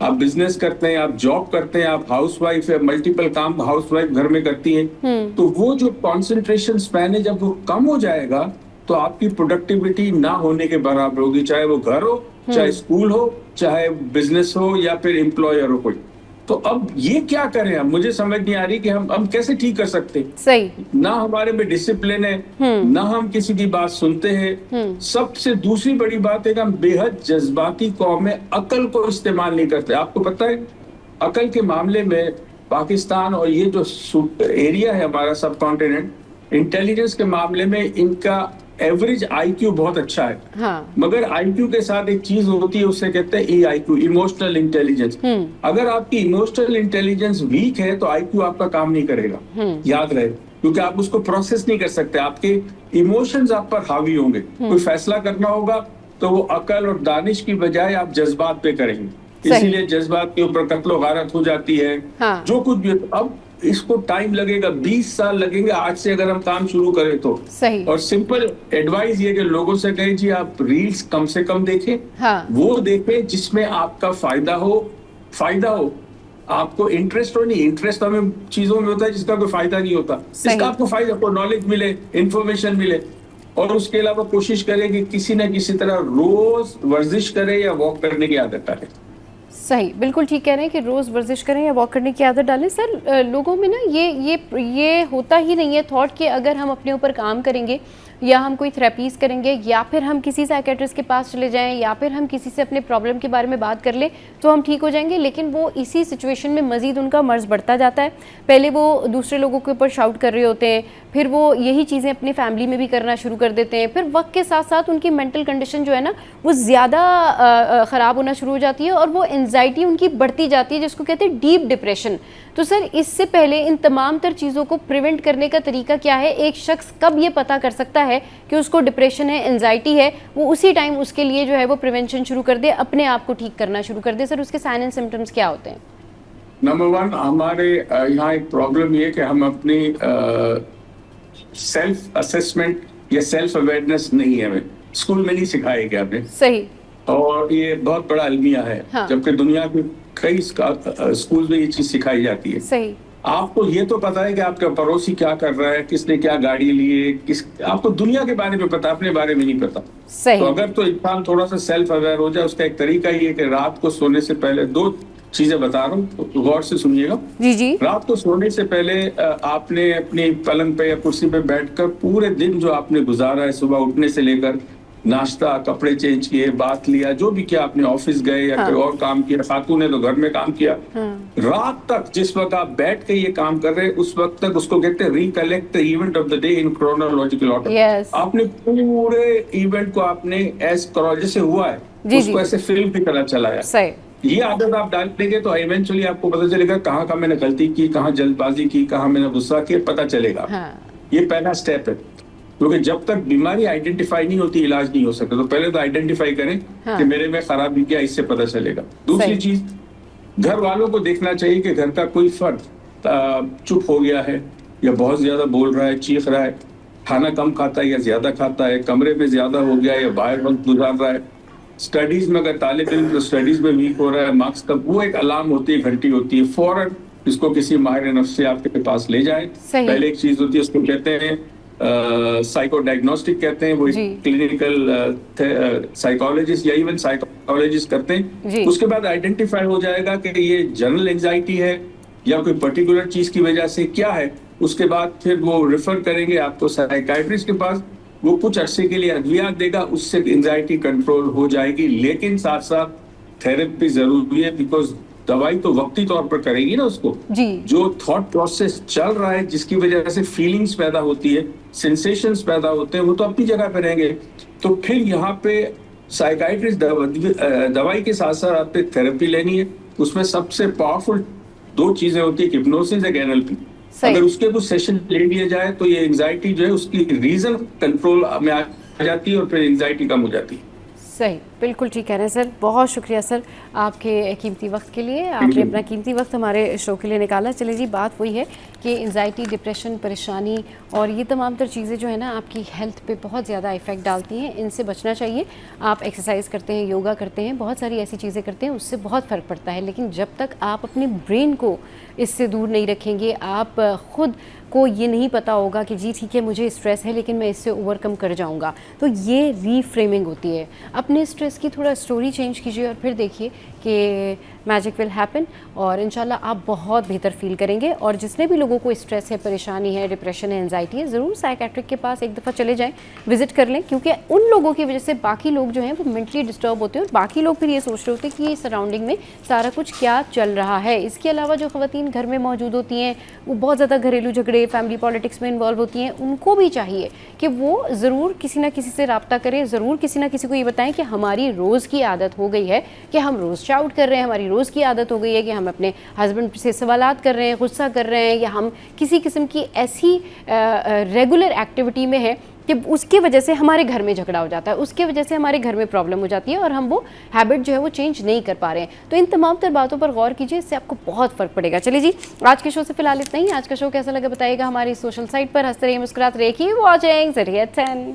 E: आप बिजनेस करते हैं, आप जॉब करते हैं, आप हाउसवाइफ है, मल्टीपल काम हाउसवाइफ घर में करती हैं, तो वो जो कंसंट्रेशन स्पैन है जब वो कम हो जाएगा तो आपकी प्रोडक्टिविटी ना होने के बराबर होगी, चाहे वो घर हो, चाहे स्कूल हो, चाहे बिजनेस हो, या फिर एम्प्लॉयर हो कोई। तो अब ये क्या करें? अब मुझे समझ नहीं आ रही कि हम कैसे ठीक कर सकते।
A: सही।
E: ना हमारे में डिसिप्लिन है, ना हम किसी की बात सुनते हैं। सबसे दूसरी बड़ी बात है कि हम बेहद जज्बाती कौम है, अकल को इस्तेमाल नहीं करते। आपको पता है, अकल के मामले में पाकिस्तान और ये जो एरिया है हमारा सब कॉन्टिनेंट, इंटेलिजेंस के मामले में इनका एवरेज आईक्यू बहुत अच्छा है।
A: हाँ। मगर
E: आईक्यू के साथ एक चीज होती है, उससे कहते हैं ईआईक्यू, इमोशनल इंटेलिजेंस। अगर आपकी इमोशनल इंटेलिजेंस वीक है तो आईक्यू आपका काम नहीं करेगा, याद रहे, क्योंकि आप उसको प्रोसेस नहीं कर सकते। आपके इमोशंस आप पर हावी होंगे। कोई फैसला करना होगा तो वो अकल और दानिश की बजाय आप जज्बात पे करेंगे, इसीलिए जज्बात के ऊपर कत्लो गारत हो जाती है।
A: हाँ।
E: जो कुछ भी। अब इसको टाइम लगेगा, 20 साल लगेंगे आज से अगर हम काम शुरू करें तो।
A: सही।
E: और सिंपल एडवाइस ये कि लोगों से कहें जी आप रील्स कम से कम देखें। हाँ। वो देखें जिसमें आपका फायदा हो, आपको इंटरेस्ट हो। नहीं, इंटरेस्ट हमें चीजों में होता है जिसका कोई फायदा नहीं होता। जिसका आपको फायदा हो, नॉलेज मिले, इंफॉर्मेशन मिले। और उसके अलावा कोशिश करें कि किसी न किसी तरह रोज वर्जिश करें या वॉक करने की आदत डालें।
A: सही, बिल्कुल ठीक कह रहे हैं कि रोज़ वर्जिश करें या वॉक करने की आदत डालें। सर लोगों में ना ये होता ही नहीं है थॉट कि अगर हम अपने ऊपर काम करेंगे या हम कोई थेरेपीज़ करेंगे, या फिर हम किसी साइकेट्रिस्ट के पास चले जाएं, या फिर हम किसी से अपने प्रॉब्लम के बारे में बात कर लें तो हम ठीक हो जाएंगे। लेकिन वो इसी सिचुएशन में मज़ीद उनका मर्ज़ बढ़ता जाता है। पहले वो दूसरे लोगों के ऊपर शाउट कर रहे होते हैं, फिर वो यही चीज़ें अपनी फैमिली में भी करना शुरू कर देते हैं, फिर वक्त के साथ साथ उनकी मेंटल कंडीशन जो है ना वो ज़्यादा ख़राब होना शुरू हो जाती है और वो एंजाइटी उनकी बढ़ती जाती है, जिसको कहते हैं डीप डिप्रेशन। तो सर, इससे पहले इन तमाम तर चीज़ों को प्रिवेंट करने का तरीका क्या है? एक शख्स कब ये पता कर सकता है कि उसको डिप्रेशन है, एंजाइटी है, वो उसी टाइम उसके लिए जो है वो प्रिवेंशन शुरू कर दे, अपने आप को ठीक करना शुरू कर दे। सर, उसके साइन एंड सिम्टम्स क्या होते हैं?
E: नंबर 1, हमारे यहाँ एक प्रॉब्लम ये कि हम अपनी सेल्फ असेसमेंट या सेल्फ अवेयरनेस नहीं है, हमें स्कूल में नहीं सिखाया गया आपने।
A: सही।
E: और ये बहुत बड़ा अलमिया है।
A: हाँ।
E: जबकि दुनिया के कई स्कूल में ये चीज सिखाई जाती है।
A: सही।
E: आपको ये तो पता है कि आपका पड़ोसी क्या कर रहा है, किसने क्या गाड़ी ली है, आपको दुनिया के बारे में पता, अपने बारे में नहीं पता।
A: सही।
E: तो अगर तो इंसान थोड़ा सा सेल्फ अवेयर हो जाए, उसका एक तरीका ये है कि रात को सोने से पहले 2 चीजें बता रहा हूँ, गौर से सुनिएगा।
A: जी जी।
E: रात को सोने से पहले आपने अपनी पलंग पे या कुर्सी पे बैठकर पूरे दिन जो आपने गुजारा है, सुबह उठने से लेकर नाश्ता, कपड़े चेंज किए, बात लिया, जो भी किया, आपने ऑफिस गए या कोई और काम किया, खातून ने तो घर में काम किया, रात तक जिस वक्त आप बैठ के ये काम कर रहे हैं उस वक्त तक उसको कहते हैं recollect the event of the day in chronological order. आपने पूरे इवेंट को आपने जैसे हुआ है उसको ऐसे फिल्म की तरह चलाया।
A: सही। ये
E: आदत आप डालेंगे तो इवेंचुअली आपको पता चलेगा कहाँ कहाँ मैंने गलती की, कहाँ जल्दबाजी की, कहाँ मैंने गुस्सा किया, पता चलेगा। ये पहला स्टेप है, क्योंकि जब तक बीमारी आइडेंटिफाई नहीं होती इलाज नहीं हो सकता। तो पहले तो आइडेंटिफाई करें कि मेरे में खराबी क्या, इससे पता चलेगा। दूसरी चीज, घर वालों को देखना चाहिए कि घर का कोई फर्द चुप हो गया है या बहुत ज्यादा बोल रहा है, चीख रहा है, खाना कम खाता है या ज्यादा खाता है, कमरे में ज्यादा हो गया या बाहर वक्त गुजार रहा है, स्टडीज में अगर तालिब इल्म तो स्टडीज में वीक हो रहा है, मार्क्स का, वो एक अलार्म होती है, घंटी होती है, फौरन इसको किसी माहिर नफ्स से आपके पास ले जाएं। पहले एक चीज होती है, उसको कहते हैं साइको डायग्नोस्टिक कहते हैं, वो क्लिनिकल साइकोलॉजिस्ट या इवन साइकोलॉजिस्ट करते हैं। उसके बाद आइडेंटिफाई हो जाएगा कि ये जनरल एंजाइटी है या कोई पर्टिकुलर चीज की वजह से क्या है। उसके बाद फिर वो रेफर करेंगे आपको साइकाइट्रिस्ट के पास, वो कुछ अरसे के लिए अद्वियात देगा, उससे एंजाइटी कंट्रोल हो जाएगी। लेकिन साथ साथ थेरेपी जरूरी है, बिकॉज दवाई तो वक्ती तौर पर करेगी ना उसको जी। जो थॉट प्रोसेस चल रहा है, जिसकी वजह से फीलिंग्स पैदा होती है, सेंसेशंस पैदा होते हैं, वो तो अपनी जगह पे रहेंगे। तो फिर यहाँ पे साइकाइट्रिस्ट दवाई के साथ साथ आपने थेरेपी लेनी है। उसमें सबसे पावरफुल 2 चीजें होती है, हिप्नोसिस और एनएलपी। अगर उसके कुछ सेशन ले लिए जाए तो ये एंजाइटी जो है उसकी रीजन कंट्रोल में आ जाती है और फिर एंजाइटी कम हो जाती है।
A: सही, बिल्कुल ठीक कह रहे हैं सर। बहुत शुक्रिया सर आपके कीमती वक्त के लिए। आपने अपना कीमती वक्त हमारे शो के लिए निकाला। चलिए जी, बात वही है कि एंजाइटी, डिप्रेशन, परेशानी और ये तमाम तर चीज़ें जो है ना आपकी हेल्थ पे बहुत ज़्यादा इफ़ेक्ट डालती हैं। इनसे बचना चाहिए। आप एक्सरसाइज करते हैं, योगा करते हैं, बहुत सारी ऐसी चीज़ें करते हैं, उससे बहुत फ़र्क पड़ता है। लेकिन जब तक आप अपने ब्रेन को इससे दूर नहीं रखेंगे, आप ख़ुद को ये नहीं पता होगा कि जी ठीक है मुझे स्ट्रेस है लेकिन मैं इससे ओवरकम कर जाऊंगा, तो ये रीफ्रेमिंग होती है। अपने स्ट्रेस की थोड़ा स्टोरी चेंज कीजिए और फिर देखिए कि मैजिक विल हैपन और इंशाल्लाह आप बहुत बेहतर फील करेंगे। और जितने भी लोगों को स्ट्रेस है, परेशानी है, डिप्रेशन है, एंजाइटी है, ज़रूर साइकेट्रिक के पास एक दफ़ा चले जाएं, विजिट कर लें, क्योंकि उन लोगों की वजह से बाकी लोग जो हैं वो मेंटली डिस्टर्ब होते हैं और बाकी लोग फिर ये सोच रहे होते हैं कि ये सराउंडिंग में सारा कुछ क्या चल रहा है। इसके अलावा जो ख़वातीन घर में मौजूद होती हैं वो बहुत ज़्यादा घरेलू झगड़े, फैमिली पॉलिटिक्स में इन्वॉल्व होती हैं, उनको भी चाहिए कि वो ज़रूर किसी ना किसी से रब्ता करें, ज़रूर किसी ना किसी को ये बताएं कि हमारी रोज़ की आदत हो गई है कि हम रोज़ शाउट कर रहे हैं, हमारी रोज़ की आदत हो गई है कि हम अपने हस्बैंड से सवालात कर रहे हैं, गुस्सा कर रहे हैं, या हम किसी किस्म की ऐसी रेगुलर एक्टिविटी में है कि उसकी वजह से हमारे घर में झगड़ा हो जाता है, उसके वजह से हमारे घर में प्रॉब्लम हो जाती है और हम वो हैबिट जो है वो चेंज नहीं कर पा रहे हैं। तो इन तमाम तर बातों पर गौर कीजिए, इससे आपको बहुत फ़र्क पड़ेगा। चलिए जी, आज के शो से फिलहाल इतना ही। आज का शो कैसा लगा बताइएगा हमारी सोशल साइट पर। हंसते रहिए, मुस्कुराते रहिए, कीप वॉचिंग ज़रिया 10।